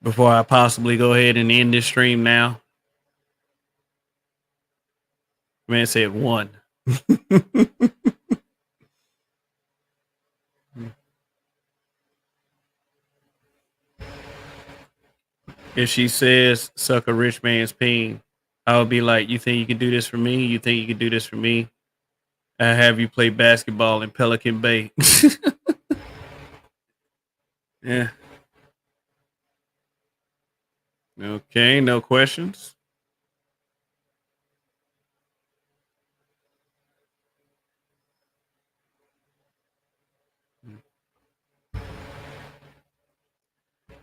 before I possibly go ahead and end this stream now? Man said one. If she says suck a rich man's peen, I would be like, you think you can do this for me? You think you can do this for me? I have you play basketball in Pelican Bay. Yeah. Okay, no questions.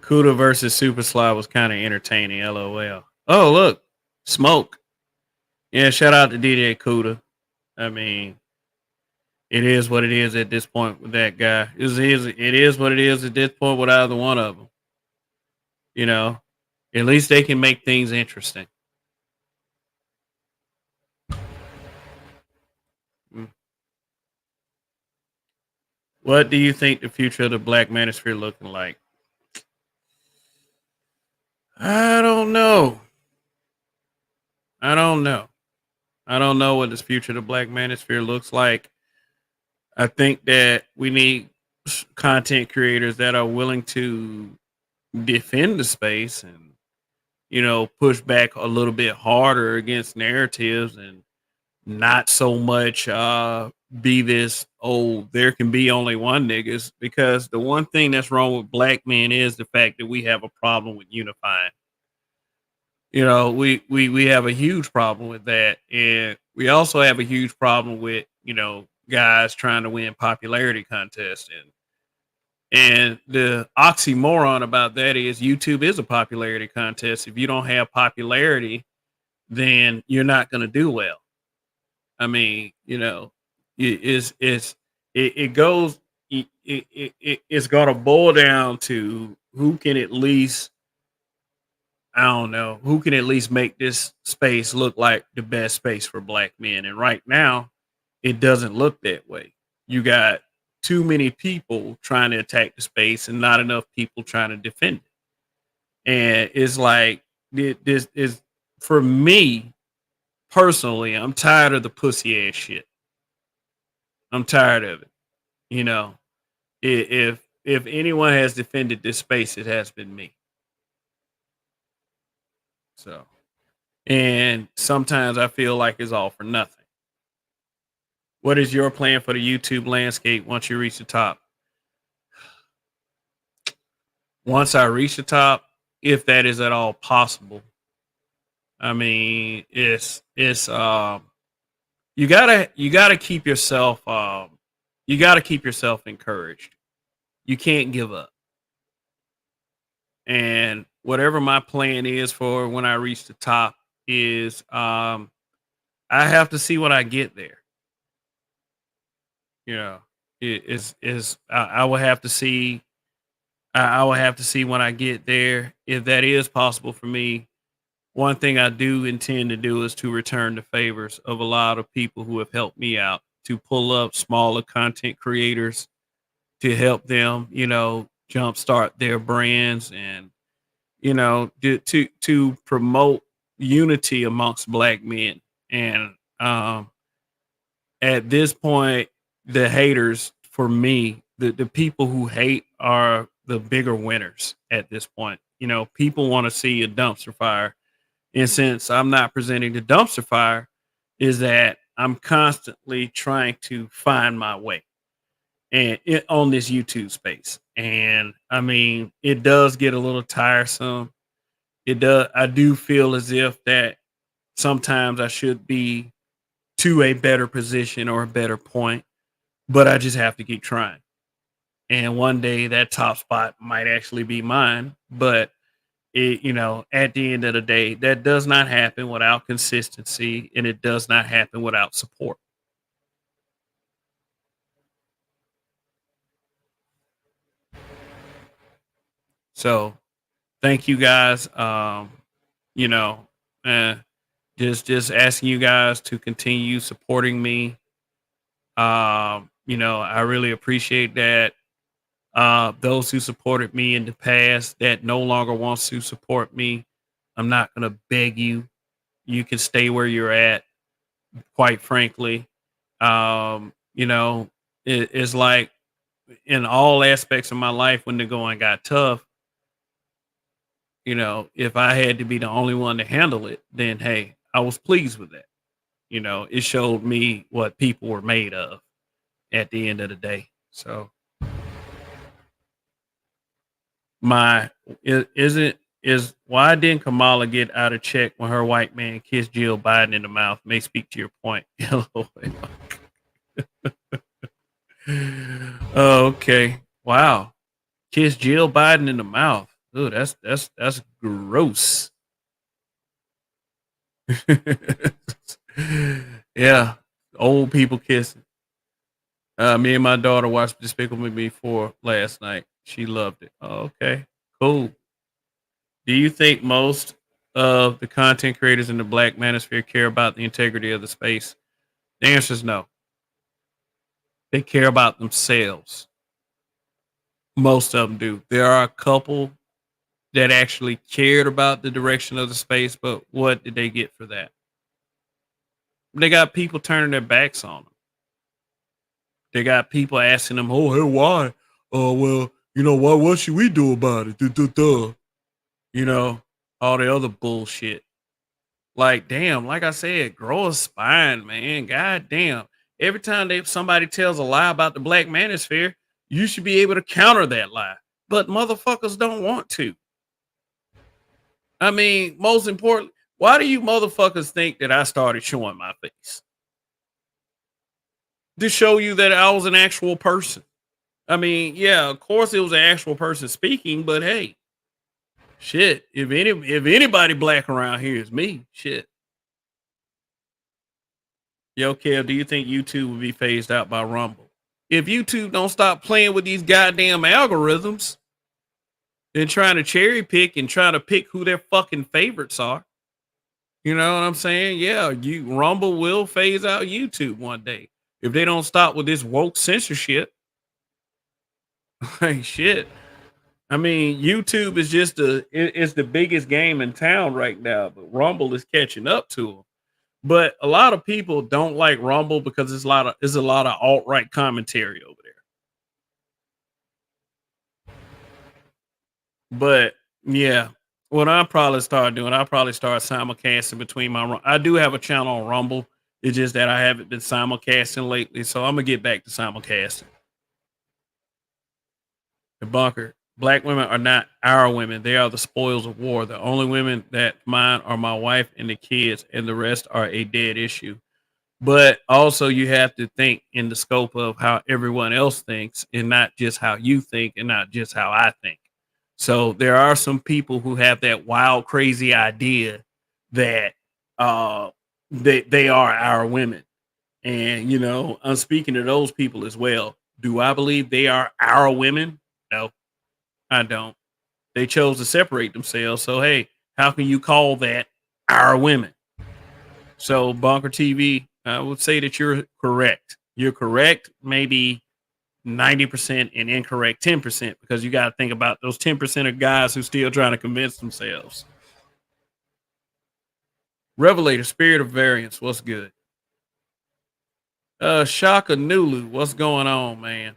Cuda versus Super Sly was kind of entertaining. LOL. Oh, look, smoke. Yeah, shout out to DJ Cuda. I mean, it is what it is at this point with that guy. It is what it is at this point with either one of them. You know, at least they can make things interesting. Mm. What do you think the future of the Black Manosphere looking like? I don't know. I don't know. I don't know what this future of the Black Manosphere looks like. I think that we need content creators that are willing to defend the space and, you know, push back a little bit harder against narratives and not so much be this, oh, there can be only one niggas, because the one thing that's wrong with black men is the fact that we have a problem with unifying. You know, we have a huge problem with that, and we also have a huge problem with, you know, guys trying to win popularity contests, and the oxymoron about that is YouTube is a popularity contest. If you don't have popularity, then you're not going to do well. I mean, you know, it goes it's going to boil down to who can at least, I don't know, who can at least make this space look like the best space for black men. And right now, it doesn't look that way. You got too many people trying to attack the space and not enough people trying to defend it. And it's like, this is, for me personally, I'm tired of the pussy ass shit. I'm tired of it. You know, if anyone has defended this space, it has been me. So, and sometimes I feel like it's all for nothing. What is your plan for the YouTube landscape once you reach the top? Once I reach the top, if that is at all possible, I mean, it's you gotta keep yourself encouraged. You can't give up. And whatever my plan is for when I reach the top is, I have to see when I get there. You know, I will have to see. I will have to see when I get there if that is possible for me. One thing I do intend to do is to return the favors of a lot of people who have helped me out, to pull up smaller content creators to help them, you know, jumpstart their brands, and, you know, to promote unity amongst black men. And at this point, the haters, for me, the people who hate are the bigger winners at this point. You know, people want to see a dumpster fire. And since I'm not presenting the dumpster fire, is that I'm constantly trying to find my way and on this YouTube space. And I mean, it does get a little tiresome. It does. I do feel as if that sometimes I should be to a better position or a better point, but I just have to keep trying. And one day that top spot might actually be mine, but at the end of the day, that does not happen without consistency, and it does not happen without support. So thank you guys. You know, uh, just asking you guys to continue supporting me. I really appreciate that. Those who supported me in the past that no longer wants to support me, I'm not gonna beg you. You can stay where you're at, quite frankly. It's like in all aspects of my life when the going got tough, if I had to be the only one to handle it, then hey, I was pleased with that. It showed me what people were made of at the end of the day. So my is why didn't Kamala get out of check when her white man kissed Jill Biden in the mouth? May speak to your point. Oh, okay. Wow. Kiss Jill Biden in the mouth. Ooh, that's gross. Yeah. Old people kissing. Me and my daughter watched Despicable Me 4 last night. She loved it. Oh, okay. Cool. Do you think most of the content creators in the Black Manosphere care about the integrity of the space? The answer is no. They care about themselves. Most of them do. There are a couple that actually cared about the direction of the space, but what did they get for that? They got people turning their backs on them. They got people asking them, "Oh, hey, why? Oh, well, why? What should we do about it?" Duh, duh, duh. All the other bullshit. Like, damn, like I said, grow a spine, man. God damn. Every time somebody tells a lie about the Black Manosphere, you should be able to counter that lie. But motherfuckers don't want to. I mean, most important, why do you motherfuckers think that I started showing my face? To show you that I was an actual person. I mean, yeah, of course it was an actual person speaking, but hey, shit, if anybody black around here is me, shit. Yo, Kev, do you think YouTube will be phased out by Rumble? If YouTube don't stop playing with these goddamn algorithms and trying to cherry pick and trying to pick who their fucking favorites are, you know what I'm saying? Yeah, Rumble will phase out YouTube one day if they don't stop with this woke censorship. Like shit. I mean, YouTube is just it's the biggest game in town right now, but Rumble is catching up to them. But a lot of people don't like Rumble because it's a lot of alt right commentary over there. But yeah, what I probably start doing, I probably start simulcasting between I do have a channel on Rumble. It's just that I haven't been simulcasting lately, so I'm gonna get back to simulcasting. The bunker. Black women are not our women. They are the spoils of war. The only women that mine are my wife and the kids, and the rest are a dead issue. But also, you have to think in the scope of how everyone else thinks, and not just how you think, and not just how I think. So there are some people who have that wild, crazy idea that they are our women, and I'm speaking to those people as well. Do I believe they are our women? No, I don't. They chose to separate themselves. So hey, how can you call that our women? So Bunker TV, I would say that you're correct. You're correct, maybe 90% and incorrect 10% because you got to think about those 10% of guys who still trying to convince themselves. Revelator, Spirit of Variance, what's good? Shaka Nulu, what's going on, man?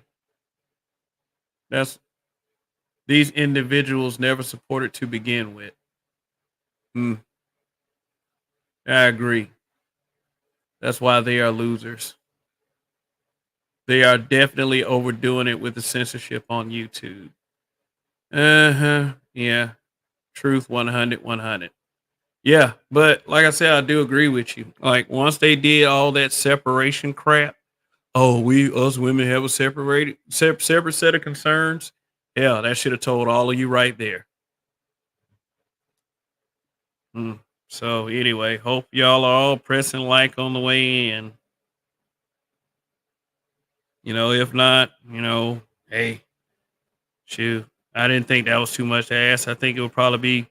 These individuals never supported to begin with. I agree. That's why they are losers. They are definitely overdoing it with the censorship on YouTube. Uh-huh. Yeah. Truth 100, 100. Yeah, but like I said, I do agree with you. Like once they did all that separation crap, oh, we us women have a separate set of concerns. Yeah, that should have told all of you right there. Mm. So anyway, hope y'all are all pressing like on the way in. If not, hey, shoot. I didn't think that was too much to ask. I think it would probably be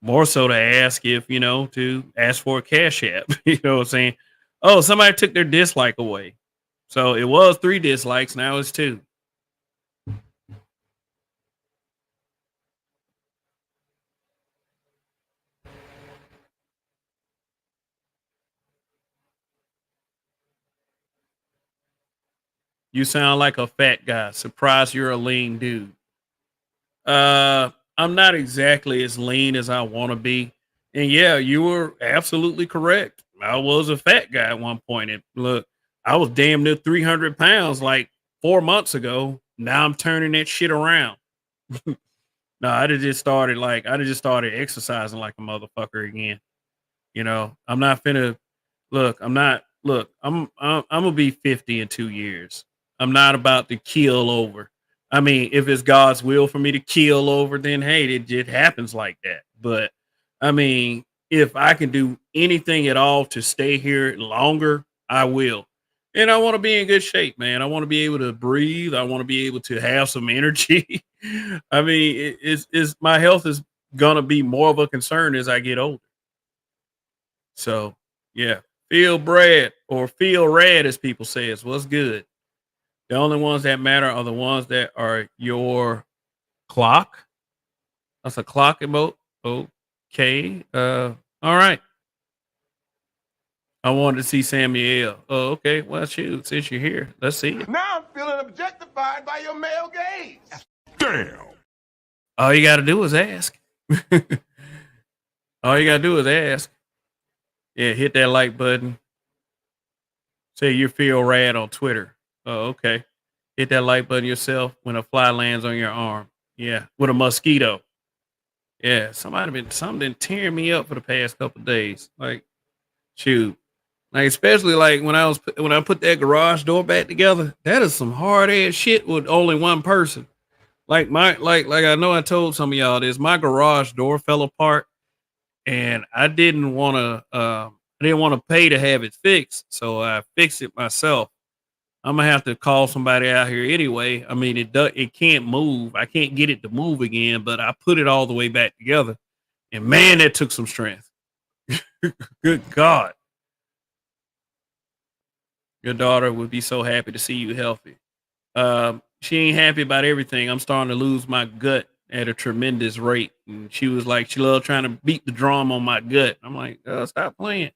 more so to ask if, to ask for a cash app. You know what I'm saying? Oh, somebody took their dislike away. So it was 3 dislikes, now it's 2. You sound like a fat guy. Surprised you're a lean dude. I'm not exactly as lean as I want to be. And yeah, you were absolutely correct. I was a fat guy at one point. And look, I was damn near 300 pounds like 4 months ago. Now I'm turning that shit around. No, I just started exercising like a motherfucker again. I'm not finna I'm gonna be 50 in 2 years. I'm not about to keel over. I mean, if it's God's will for me to keel over, then hey, it happens like that. But I mean, if I can do anything at all to stay here longer, I will. And I want to be in good shape, man. I want to be able to breathe. I want to be able to have some energy. I mean, it's my health is gonna be more of a concern as I get older. So yeah, feel bread or feel red, as people say, is what's good. The only ones that matter are the ones that are your clock. That's a clock emote. Okay. All right. I wanted to see Samuel. Oh, okay. Well, shoot, since you're here, let's see it. Now I'm feeling objectified by your male gaze. Damn. All you got to do is ask. All you got to do is ask. Yeah, hit that like button. Say you feel rad on Twitter. Oh, okay. Hit that like button yourself when a fly lands on your arm. Yeah, with a mosquito. Yeah, something been tearing me up for the past couple days. Like, shoot, like especially like when I put that garage door back together. That is some hard ass shit with only one person. Like I know I told some of y'all this. My garage door fell apart, and I didn't want to pay to have it fixed, so I fixed it myself. I'm gonna have to call somebody out here anyway. I mean, it can't move. I can't get it to move again, but I put it all the way back together. And man, that took some strength. Good God. Your daughter would be so happy to see you healthy. She ain't happy about everything. I'm starting to lose my gut at a tremendous rate. And she was like, she loved trying to beat the drum on my gut. I'm like, stop playing.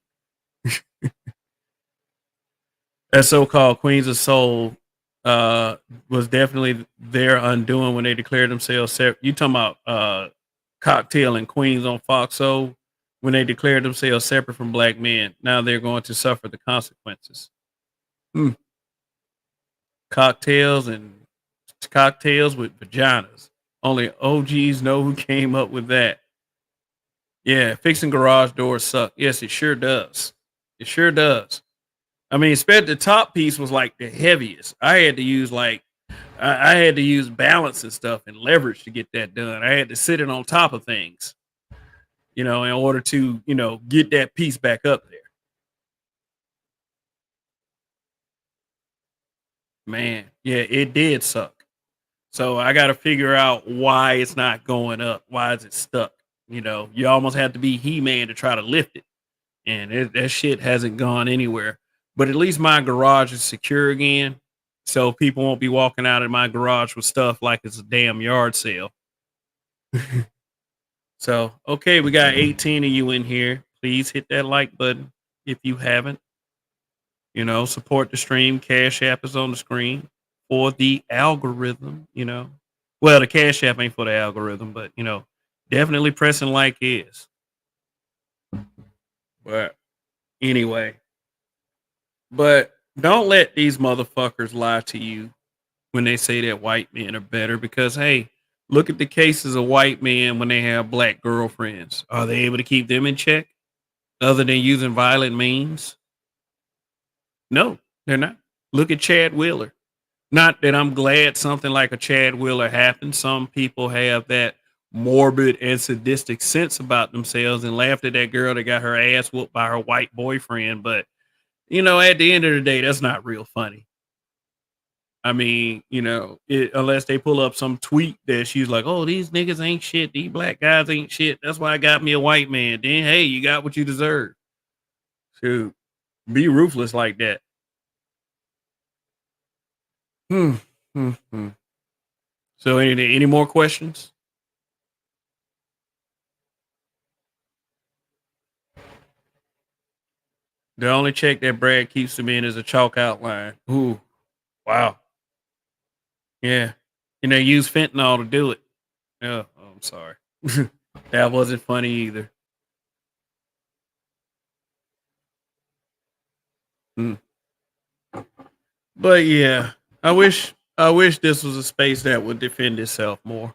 That so-called Queens of Soul was definitely their undoing when they declared themselves separate. You talking about Cocktail and Queens on Fox Soul when they declared themselves separate from black men. Now they're going to suffer the consequences. Cocktails with vaginas. Only OGs know who came up with that. Yeah, fixing garage doors suck. Yes, it sure does. It sure does. I mean, especially the top piece was like the heaviest. I had to use I had to use balance and stuff and leverage to get that done. I had to sit it on top of things, in order to, get that piece back up there. Man, yeah, it did suck. So I got to figure out why it's not going up. Why is it stuck? You almost have to be He-Man to try to lift it. And that shit hasn't gone anywhere. But at least my garage is secure again. So people won't be walking out of my garage with stuff like it's a damn yard sale. So, okay, we got 18 of you in here. Please hit that like button if you haven't. Support the stream. Cash App is on the screen for the algorithm, Well, the Cash App ain't for the algorithm, but, definitely pressing like is. But anyway. But don't let these motherfuckers lie to you when they say that white men are better, because hey, look at the cases of white men when they have black girlfriends. Are they able to keep them in check other than using violent means? No, they're not. Look at Chad Wheeler. Not that I'm glad something like a Chad Wheeler happened. Some people have that morbid and sadistic sense about themselves and laughed at that girl that got her ass whooped by her white boyfriend. But, at the end of the day, that's not real funny. I mean, unless they pull up some tweet that she's like, oh, these niggas ain't shit. These black guys ain't shit. That's why I got me a white man. Then, hey, you got what you deserve. Shoot, be ruthless like that. Hmm. Hmm. Hmm. So, any more questions? The only check that Brad keeps him in is a chalk outline. Ooh, wow. Yeah. And they use fentanyl to do it. Oh, I'm sorry. That wasn't funny either. Hmm. But yeah, I wish this was a space that would defend itself more.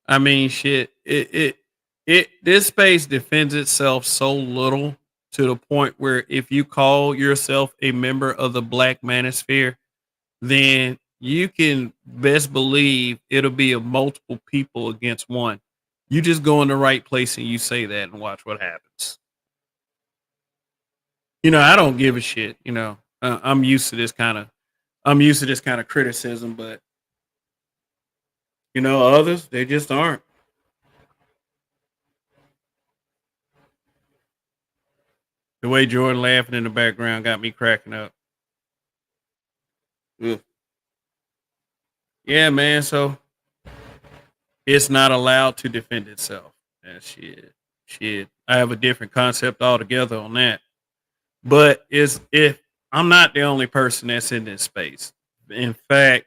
I mean, shit, this space defends itself so little to the point where if you call yourself a member of the Black Manosphere, then you can best believe it'll be a multiple people against one. You just go in the right place and you say that and watch what happens. I don't give a shit. I'm used to this kind of criticism, but others, they just aren't. The way Jordan laughing in the background got me cracking up. Ugh. Yeah, man. So it's not allowed to defend itself. And shit. I have a different concept altogether on that. But if I'm not the only person that's in this space. In fact,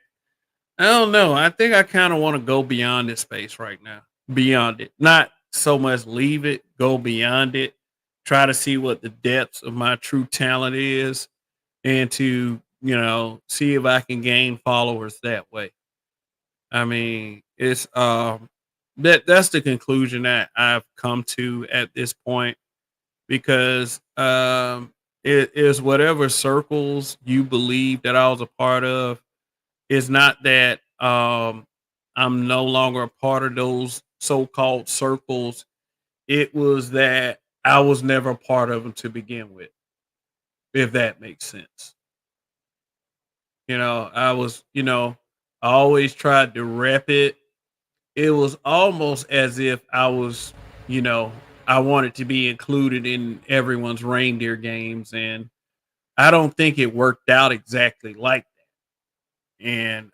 I don't know. I think I kind of want to go beyond this space right now. Beyond it. Not so much leave it, go beyond it. Try to see what the depths of my true talent is and to, see if I can gain followers that way. I mean, it's that's the conclusion that I've come to at this point because it is whatever circles you believe that I was a part of. It's not that I'm no longer a part of those so-called circles. It was that I was never a part of them to begin with, if that makes sense. I was, I always tried to rep it. It was almost as if I was, you know, I wanted to be included in everyone's reindeer games. And I don't think it worked out exactly like that. And,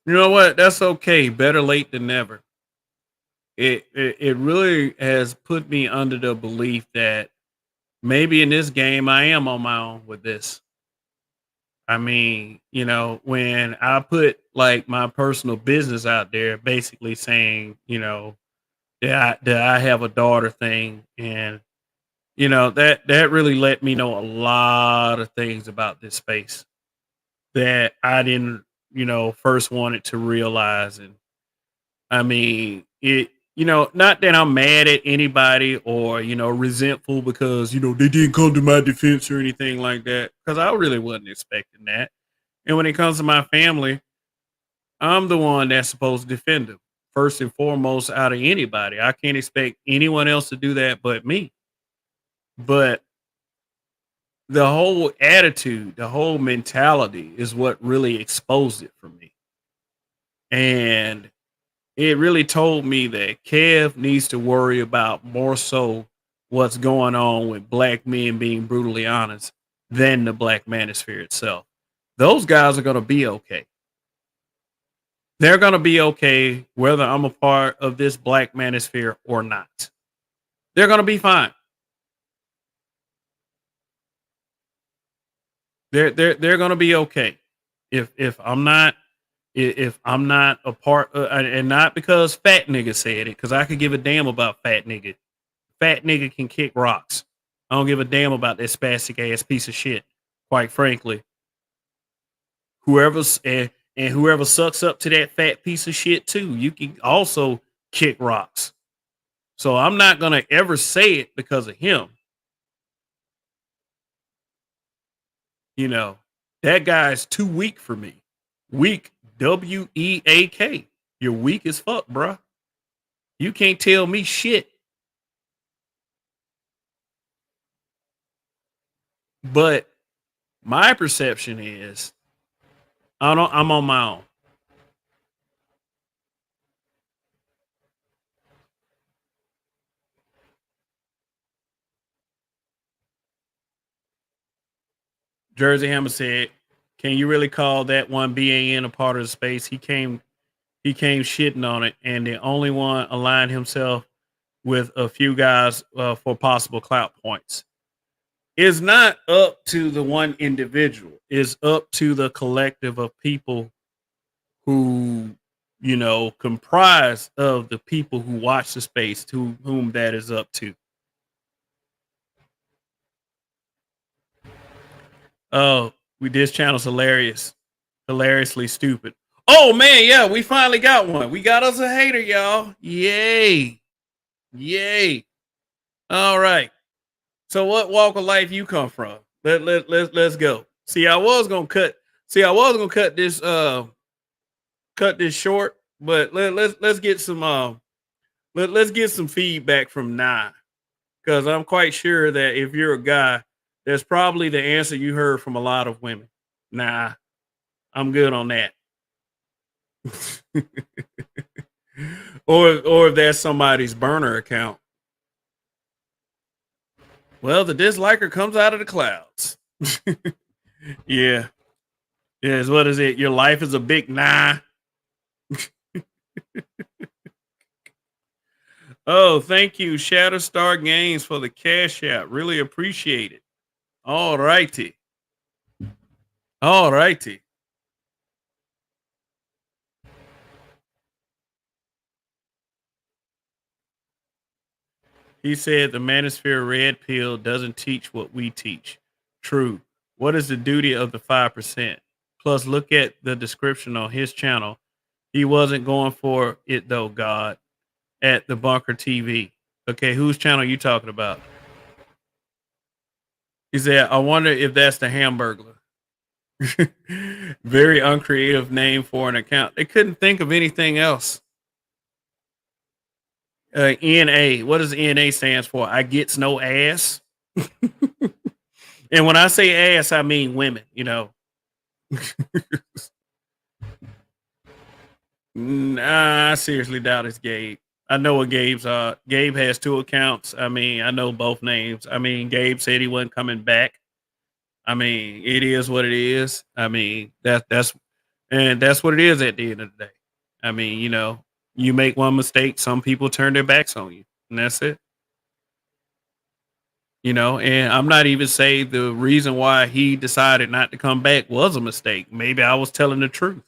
you know what? That's okay. Better late than never. It really has put me under the belief that maybe in this game I am on my own with this. I mean, when I put like my personal business out there, basically saying, that I have a daughter thing, and that really let me know a lot of things about this space that I didn't, first wanted to realize. And I mean, not that I'm mad at anybody or, resentful because, they didn't come to my defense or anything like that. Because I really wasn't expecting that. And when it comes to my family, I'm the one that's supposed to defend them first and foremost out of anybody. I can't expect anyone else to do that but me. But the whole attitude, the whole mentality is what really exposed it for me. And it really told me that Kev needs to worry about more so what's going on with black men being brutally honest than the Black Manosphere itself. Those guys are going to be okay. They're going to be okay whether I'm a part of this Black Manosphere or not. They're going to be fine. They're going to be okay. If I'm not a part, and not because fat nigga said it, because I could give a damn about fat nigga. Fat nigga can kick rocks. I don't give a damn about that spastic ass piece of shit. Quite frankly, whoever's and whoever sucks up to that fat piece of shit too, you can also kick rocks. So I'm not gonna ever say it because of him. You know, that guy's too weak for me. Weak, WEAK. You're weak as fuck, bruh. You can't tell me shit. But my perception is I'm on my own. Jersey Hammer said, "Can you really call that one BAN a part of the space? He came shitting on it, and the only one aligned himself with a few guys for possible clout points. It's not up to the one individual. It's up to the collective of people who, you know, comprise of the people who watch the space, to whom that is up to." Oh, this channel's hilarious. Hilariously stupid. Oh man, yeah, we finally got one. We got us a hater, y'all. Yay. Yay. All right. So what walk of life you come from? Let's go. I was gonna cut this short, but let's get some let's get some feedback from Nah. Because I'm quite sure that if you're a guy, that's probably the answer you heard from a lot of women. Nah, I'm good on that. or if that's somebody's burner account. Well, the disliker comes out of the clouds. Yeah. Yes, what is it? Your life is a big nah. Oh, thank you, Shatterstar Games, for the cash out. Really appreciate it. All righty. All righty. He said the Manosphere Red Pill doesn't teach what we teach. True. What is the duty of the 5%? Plus, look at the description on his channel. He wasn't going for it though, God, at the Bunker TV. Okay, whose channel are you talking about? He said, I wonder if that's the Hamburglar. Very uncreative name for an account. They couldn't think of anything else. NA. What does NA stands for? I gets no ass. And when I say ass, I mean women, you know. Nah, I seriously doubt it's Gabe. I know what Gabe's Gabe has 2 accounts. I mean, I know both names. I mean, Gabe said he wasn't coming back. I mean, it is what it is. I mean, that's what it is at the end of the day. I mean, you know, you make one mistake, some people turn their backs on you, and that's it. You know, and I'm not even saying the reason why he decided not to come back was a mistake. Maybe I was telling the truth.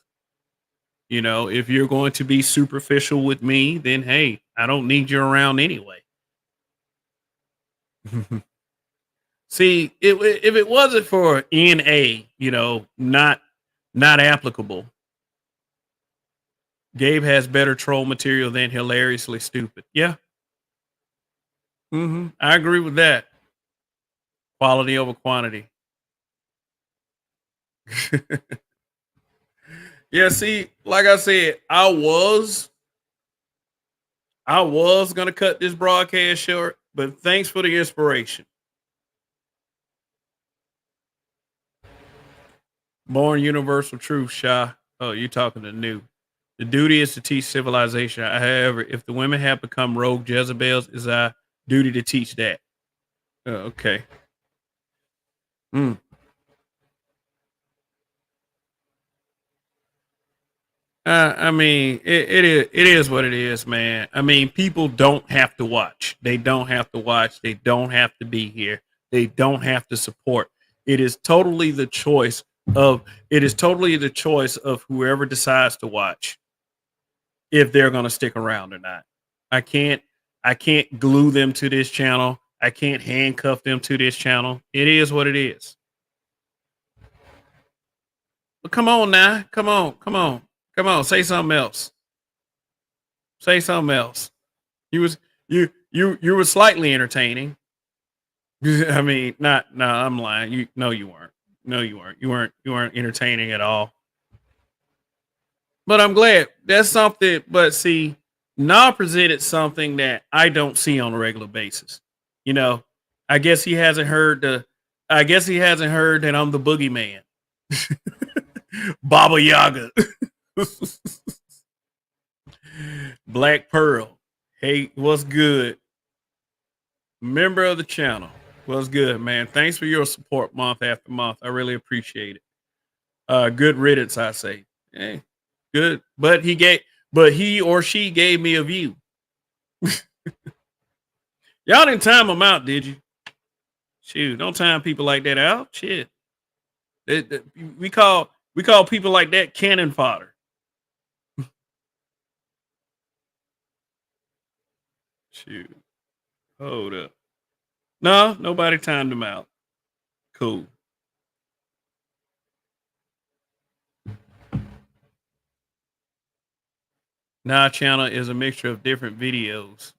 You know, if you're going to be superficial with me, then hey, I don't need you around anyway. See, if it wasn't for NA, you know, not applicable. Gabe has better troll material than hilariously stupid. Yeah. I agree with that. Quality over quantity. Yeah, see, like I said, I was gonna cut this broadcast short, but thanks for the inspiration. Born Universal Truth, Shah. Oh, you're talking to New. The duty is to teach civilization. However, if the women have become rogue Jezebels, it's our duty to teach that. Okay. I mean, it is what it is, man. I mean, people don't have to watch. They don't have to watch. They don't have to be here. They don't have to support. It is totally the choice of whoever decides to watch, if they're going to stick around or not. I can't glue them to this channel. I can't handcuff them to this channel. It is what it is. But come on now. Come on. Say something else. Say something else. You were slightly entertaining. I mean, no, I'm lying. You weren't. No, you weren't. You weren't entertaining at all. But I'm glad that's something. But see, Na presented something that I don't see on a regular basis. You know, I guess he hasn't heard that I'm the boogeyman. Baba Yaga. Black Pearl. Hey, what's good? Member of the channel. What's good, man? Thanks for your support month after month. I really appreciate it. Good riddance, I say. Hey, good. But he or she gave me a view. Y'all didn't time them out, did you? Shoot, don't time people like that out. Shit. We call people like that cannon fodder. Shoot. Hold up. No, nobody timed them out. Cool. Nah channel is a mixture of different videos.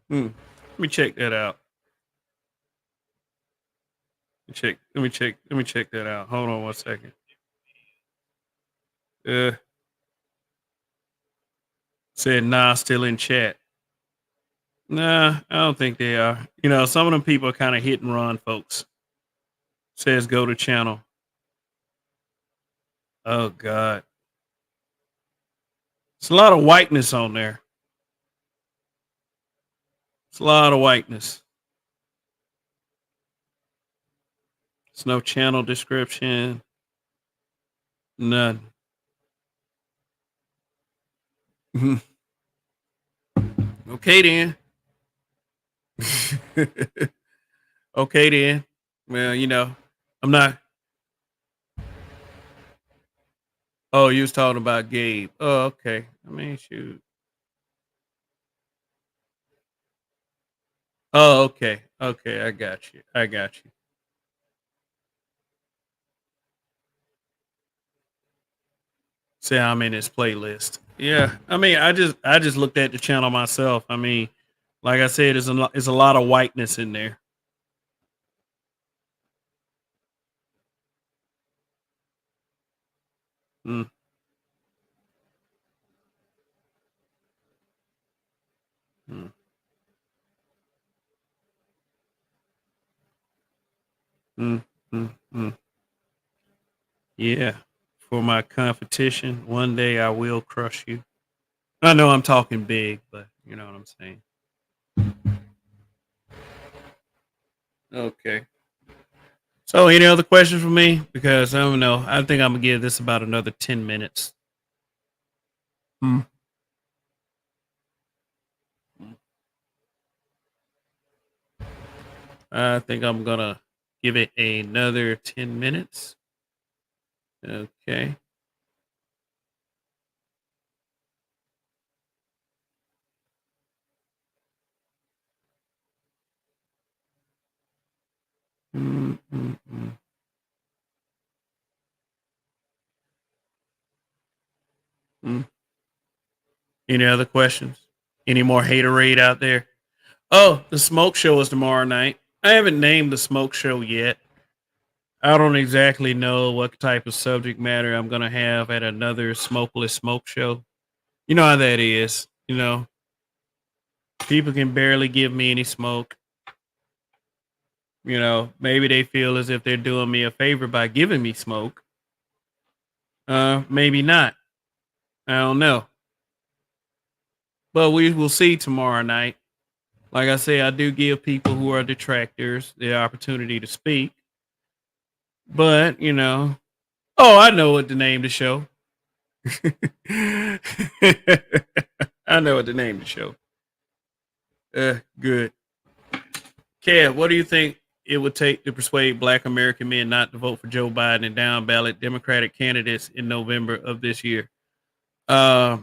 Let me check that out. Let me check that out. Hold on one second. Said nah, still in chat. Nah, I don't think they are. You know, some of them people are kind of hit and run, folks. Says go to channel. Oh God. It's a lot of whiteness on there. It's a lot of whiteness. It's no channel description. None. Okay then. Okay then. Well, you know, I'm not. Oh, you was talking about Gabe. Oh, okay. I mean, shoot. Oh, okay. Okay, I got you. Say I'm in his playlist. Yeah. I mean, I just looked at the channel myself. I mean, like I said, there's a lot of whiteness in there. Mm. Mm. Mm. Mm. Mm. Yeah. For my competition, one day I will crush you. I know I'm talking big, but you know what I'm saying. Okay. So, any other questions for me? Because I don't know. I think I'm gonna give this about another 10 minutes. Hmm. I think I'm gonna give it another 10 minutes. Okay. Mm. Any other questions? Any more haterade out there? Oh, the smoke show is tomorrow night. I haven't named the smoke show yet. I don't exactly know what type of subject matter I'm gonna have at another smokeless smoke show. You know how that is. You know, people can barely give me any smoke. You know, maybe they feel as if they're doing me a favor by giving me smoke. Maybe not. I don't know. But we will see tomorrow night. Like I say, I do give people who are detractors the opportunity to speak. But, you know, I know what to name the show. I know what to name the show. Good. Kev, what do you think it would take to persuade Black American men not to vote for Joe Biden and down ballot Democratic candidates in November of this year? Huh.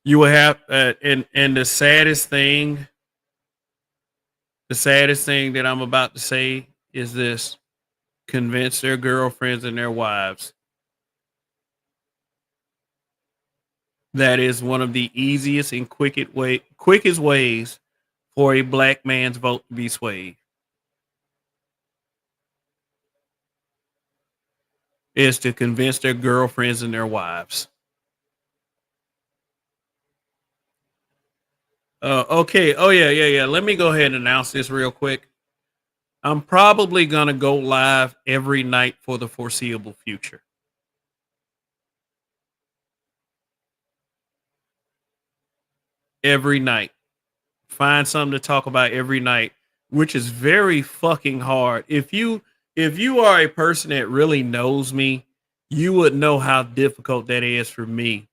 You will have, and the saddest thing that I'm about to say is this: convince their girlfriends and their wives. That is one of the easiest and quickest ways for a black man's vote to be swayed. Is to convince their girlfriends and their wives. Okay. Oh yeah. Let me go ahead and announce this real quick. I'm probably gonna go live every night for the foreseeable future. Every night. Find something to talk about every night, which is very fucking hard. If you are a person that really knows me, you would know how difficult that is for me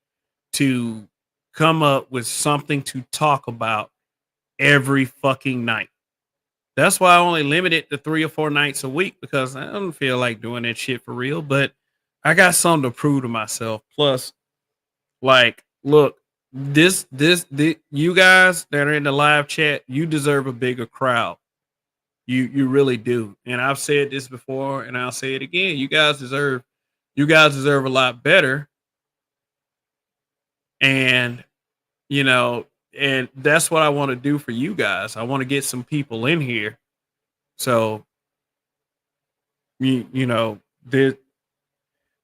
to come up with something to talk about every fucking night. That's why I only limit it to 3 or 4 nights a week, because I don't feel like doing that shit for real. But I got something to prove to myself. Plus, like, look, this you guys that are in the live chat, you deserve a bigger crowd. You really do. And I've said this before and I'll say it again. You guys deserve a lot better. And you know, and that's what I want to do for you guys. I want to get some people in here. So you know,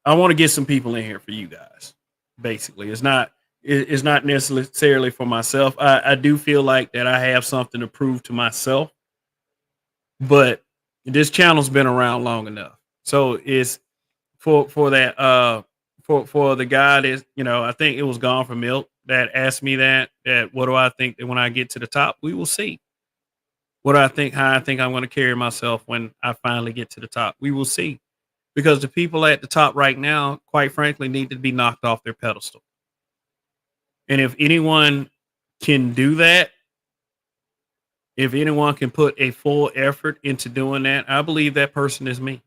I want to get some people in here for you guys. Basically, it's not necessarily for myself. I do feel like that I have something to prove to myself, but this channel's been around long enough. So it's for that for the guy that, I think it was Gone for Milk that asked me that what do I think that when I get to the top, we will see. What do I think, how I think I'm going to carry myself when I finally get to the top, we will see. Because the people at the top right now, quite frankly, need to be knocked off their pedestal. And if anyone can do that, if anyone can put a full effort into doing that, I believe that person is me.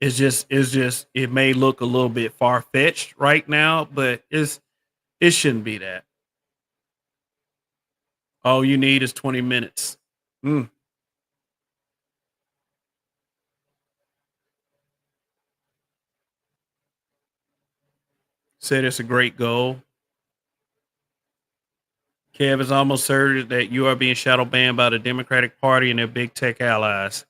It may look a little bit far fetched right now, but it shouldn't be that. All you need is 20 minutes. Said it's a great goal. Kev has almost asserted that you are being shadow banned by the Democratic Party and their big tech allies.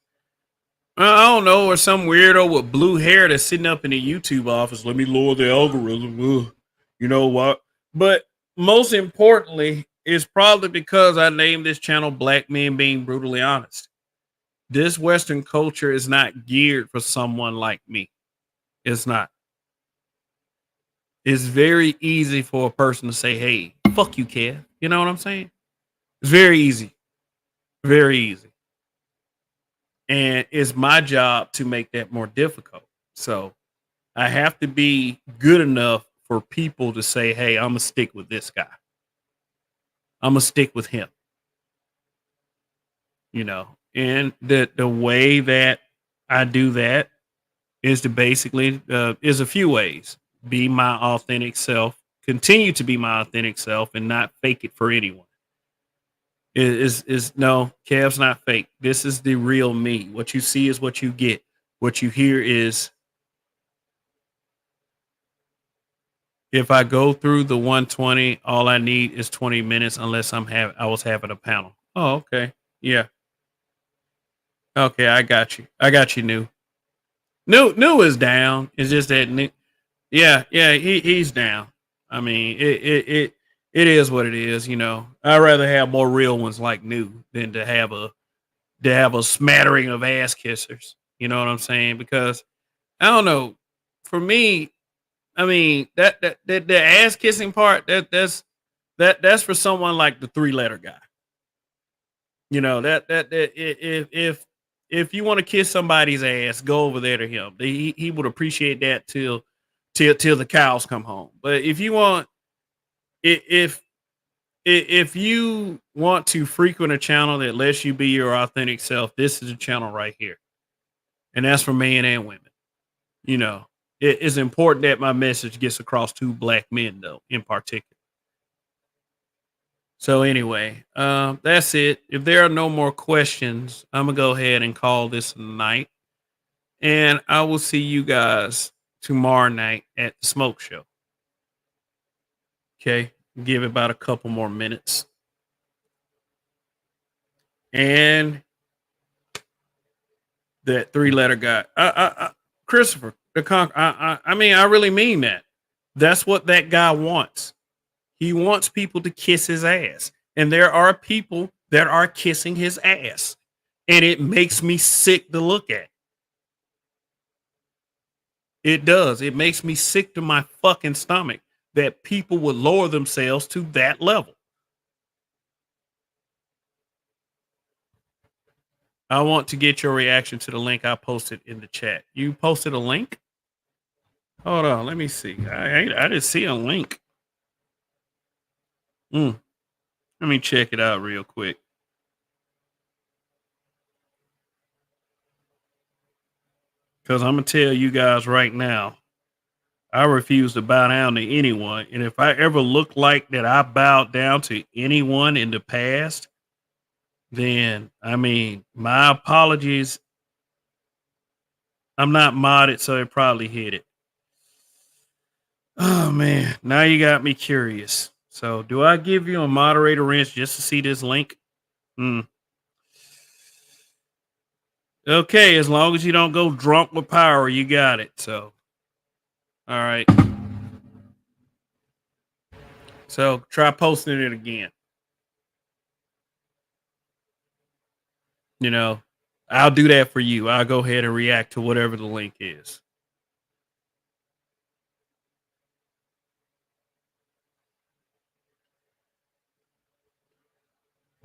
I don't know, or some weirdo with blue hair that's sitting up in the YouTube office. Let me lower the algorithm. Ugh. You know what? But most importantly, it's probably because I named this channel Black Men Being Brutally Honest. This Western culture is not geared for someone like me. It's not. It's very easy for a person to say, hey, fuck you, Kev. You know what I'm saying? It's very easy. Very easy. And it's my job to make that more difficult. So I have to be good enough for people to say, hey, I'm going to stick with this guy. I'm going to stick with him. And the way that I do that is to basically, is a few ways. Be my authentic self, continue to be my authentic self, and not fake it for anyone. No, Kev's not fake. This is the real me. What you see is what you get. What you hear is, if I go through the 120, all I need is 20 minutes unless I was having a panel. Oh, okay. Yeah. Okay, I got you. New. New is down. It's just that New. Yeah, he's down. I mean, it is what it is, I'd rather have more real ones like New than to have a smattering of ass kissers. You know what I'm saying? Because I don't know. For me, I mean, that the ass kissing part, that's for someone like the 3-letter guy. If you want to kiss somebody's ass, go over there to him. He would appreciate that till the cows come home. But if you want to frequent a channel that lets you be your authentic self, this is a channel right here. And that's for men and women. it is important that my message gets across to black men, though, in particular. So anyway, that's it. If there are no more questions, I'm gonna go ahead and call this a night, and I will see you guys tomorrow night at the Smoke Show. Okay, give it about a couple more minutes, and that 3-letter guy, Christopher the Conqueror. I mean, I really mean that. That's what that guy wants. He wants people to kiss his ass. And there are people that are kissing his ass. And it makes me sick to look at. It does. It makes me sick to my fucking stomach that people would lower themselves to that level. I want to get your reaction to the link I posted in the chat. You posted a link? Hold on, let me see. I didn't see a link. Let me check it out real quick. Because I'm going to tell you guys right now, I refuse to bow down to anyone. And if I ever look like that I bowed down to anyone in the past, then, I mean, my apologies. I'm not modded, so it probably hit it. Oh, man. Now you got me curious. So, do I give you a moderator wrench just to see this link? Okay, as long as you don't go drunk with power, you got it. So, all right. So, try posting it again. You know, I'll do that for you. I'll go ahead and react to whatever the link is.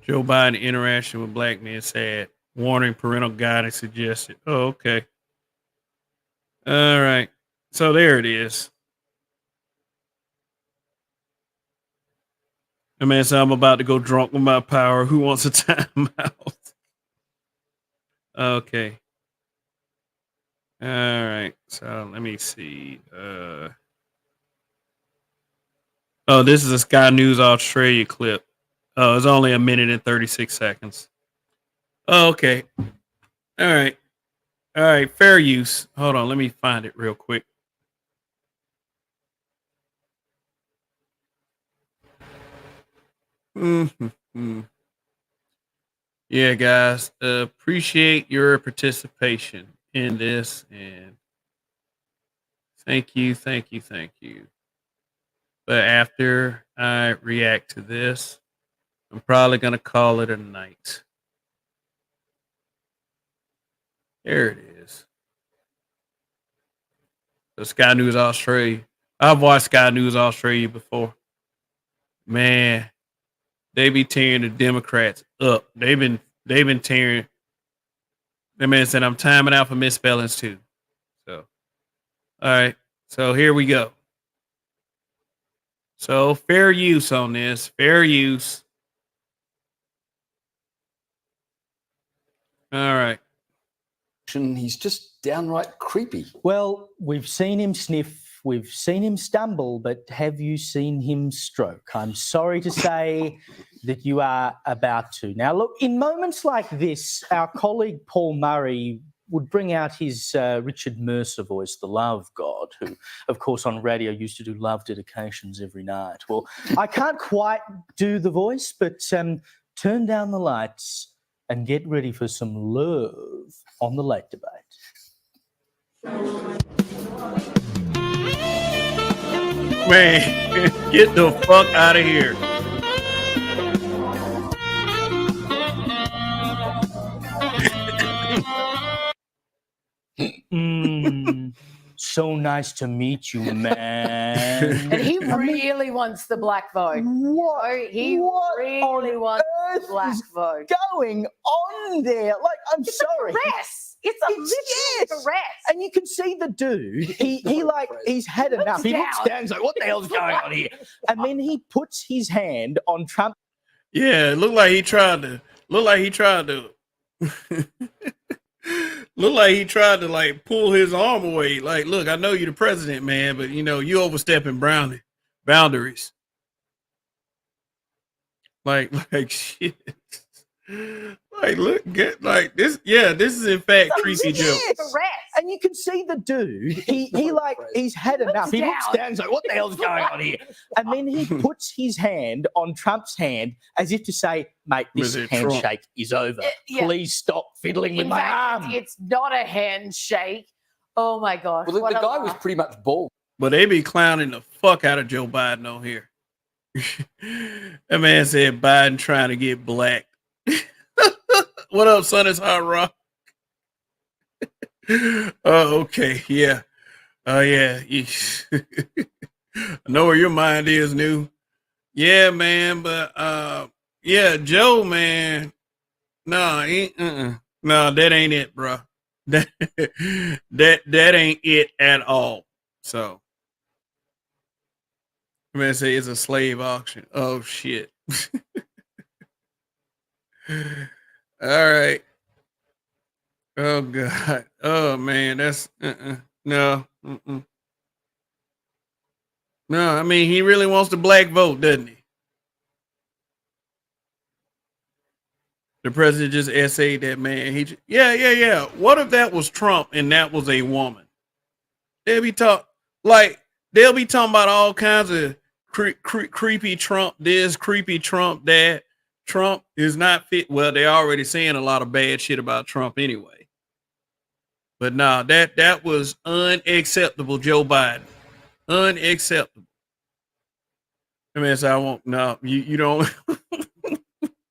Joe Biden interaction with black men sad. Warning, parental guidance suggested. Oh, okay. All right. So there it is. I mean, so I'm about to go drunk with my power. Who wants a timeout? Okay. All right. So let me see. Oh, this is a Sky News Australia clip. Oh, it's only 1 minute and 36 seconds. Oh, okay. All right. All right. Fair use. Hold on. Let me find it real quick. Yeah, guys. Appreciate your participation in this. And thank you. Thank you. Thank you. But after I react to this, I'm probably going to call it a night. There it is. So Sky News Australia. I've watched Sky News Australia before. Man, they be tearing the Democrats up. They've been tearing. That man said I'm timing out for misspellings too. So, all right. So here we go. So fair use on this. Fair use. All right. He's just downright creepy. Well, we've seen him sniff, we've seen him stumble, but have you seen him stroke? I'm sorry to say that you are about to. Now, look, in moments like this, our colleague Paul Murray would bring out his Richard Mercer voice, the Love God, who, of course, on radio used to do love dedications every night. Well, I can't quite do the voice, but turn down the lights and get ready for some love on the Late Debate. Man, get the fuck out of here. So nice to meet you, man. And he really wants the black vote. What? He What really on wants the earth black is vote. going on there? Like, I'm It's sorry. a caress. It's a literal caress. And you can see the dude, he's had enough. He looks down, he's like, what the hell's going on here? And then he puts his hand on Trump. Yeah, it looked like he tried to Look like he tried to like pull his arm away. Like, look, I know you're the president, man, but you know, you overstepping boundaries. Like shit. Like, look, get like this. Yeah, this is in fact creepy Joe. Yes. And you can see the dude, he's had enough. He looks down, he's like, what the hell's going on here? And then he puts his hand on Trump's hand as if to say, mate, this handshake is over. Yeah. Please stop fiddling with In my fact, arm. it's not a handshake. Oh my gosh. Well, what the a guy was laugh. pretty much bald. But they be clowning the fuck out of Joe Biden on here. That man said Biden trying to get black. What up, son? It's Hot Rock. Oh, okay. Yeah. Oh, yeah. I know where your mind is, new. Yeah, man. But, yeah, Joe, man. No, no, that ain't it, bro. That ain't it at all. So, I'm gonna say it's a slave auction. Oh shit. All right. Oh god. Oh man, that's no. No, I mean he really wants the black vote, doesn't he? The president just essayed that man. Yeah. What if that was Trump and that was a woman? They'll be talking about all kinds of creepy Trump this, creepy Trump that. Trump is not fit. Well, they're already saying a lot of bad shit about Trump anyway. But nah, that was unacceptable, Joe Biden. Unacceptable. I mean, so I won't. No, you don't.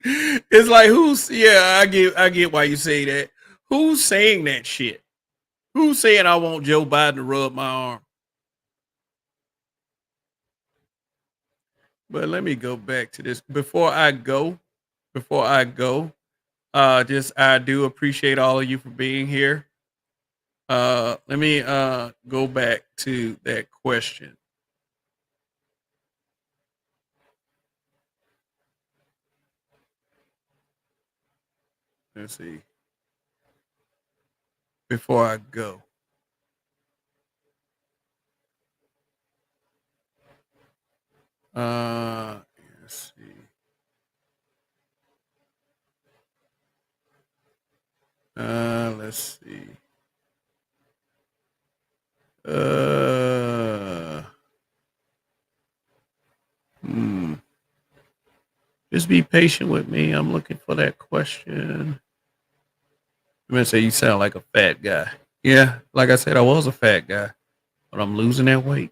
It's like I get why you say that. Who's saying that shit? Who's saying I want Joe Biden to rub my arm? But let me go back to this before I go. I do appreciate all of you for being here. Let me go back to that question. Let's see. Before I go. Let's see. Let's see. Just be patient with me. I'm looking for that question. I'm gonna say you sound like a fat guy. Yeah, like I said, I was a fat guy, but I'm losing that weight.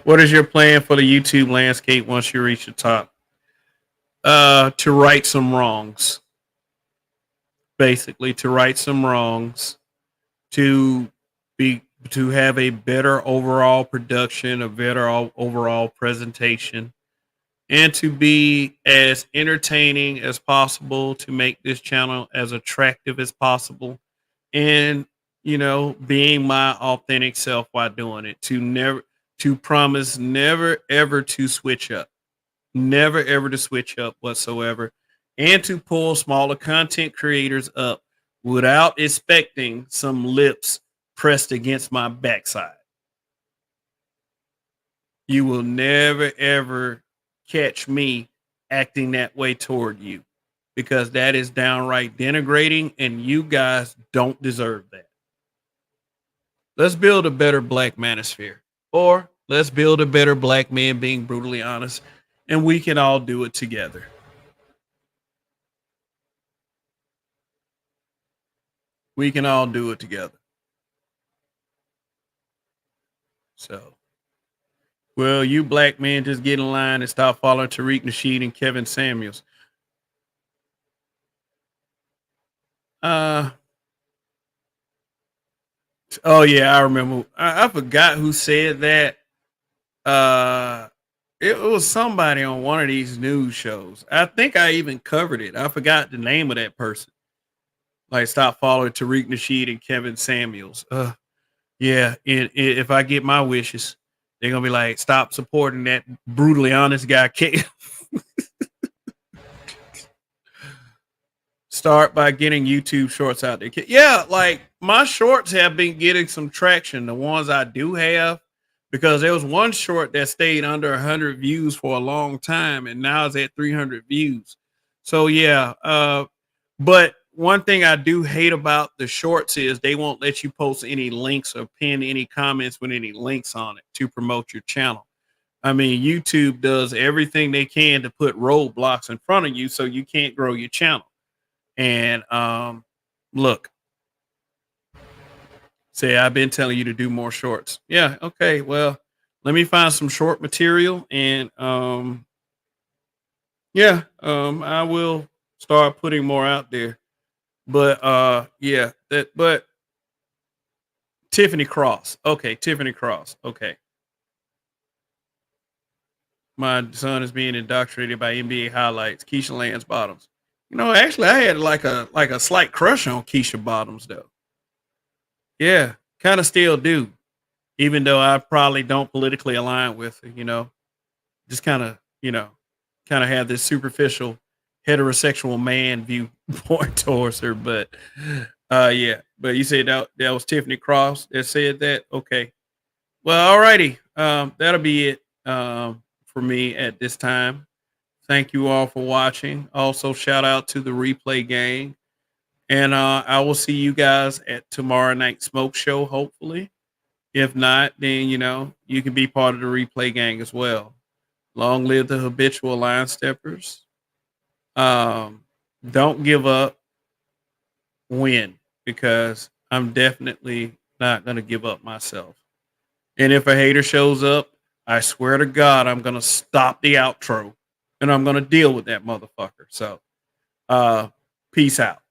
What is your plan for the YouTube landscape once you reach the top? To right some wrongs. Basically, to right some wrongs, to have a better overall production, a better overall presentation, and to be as entertaining as possible, to make this channel as attractive as possible, and being my authentic self while doing it. To promise never ever to switch up. Never ever to switch up whatsoever, and to pull smaller content creators up without expecting some lips pressed against my backside. You will never ever catch me acting that way toward you, because that is downright denigrating, and you guys don't deserve that. Let's build a better black manosphere, or let's build a better black man being brutally honest. And we can all do it together. We can all do it together. So, well, you black men just get in line and stop following Tariq Nasheed and Kevin Samuels. Oh yeah, I remember. I forgot who said that. It was somebody on one of these news shows. I think I even covered it. I forgot the name of that person. Like, stop following Tariq Nasheed and Kevin Samuels. Yeah, if I get my wishes, They're gonna be like, stop supporting that brutally honest guy. Start by getting YouTube shorts out there. Yeah, like my shorts have been getting some traction. The ones I do have, because there was one short that stayed under 100 views for a long time, and now it's at 300 views. So yeah, but one thing I do hate about the shorts is they won't let you post any links or pin any comments with any links on it to promote your channel. I mean, YouTube does everything they can to put roadblocks in front of you so you can't grow your channel. And look, say I've been telling you to do more shorts. Yeah, okay. Well, let me find some short material, and I will start putting more out there. But but Tiffany Cross. Okay, Tiffany Cross. Okay. My son is being indoctrinated by NBA highlights. Keisha Lance Bottoms. You know, actually, I had like a slight crush on Keisha Bottoms, though. Yeah, kind of still do, even though I probably don't politically align with her. You know, just kind of have this superficial heterosexual man viewpoint towards her. But yeah. But you said that was Tiffany Cross that said that. Okay. Well, alrighty. That'll be it for me at this time. Thank you all for watching. Also, shout out to the Replay Gang. And I will see you guys at tomorrow night smoke show, hopefully. If not, then, you can be part of the Replay Gang as well. Long live the habitual line steppers. Don't give up. Win, because I'm definitely not going to give up myself. And if a hater shows up, I swear to God, I'm going to stop the outro. And I'm going to deal with that motherfucker. So, peace out.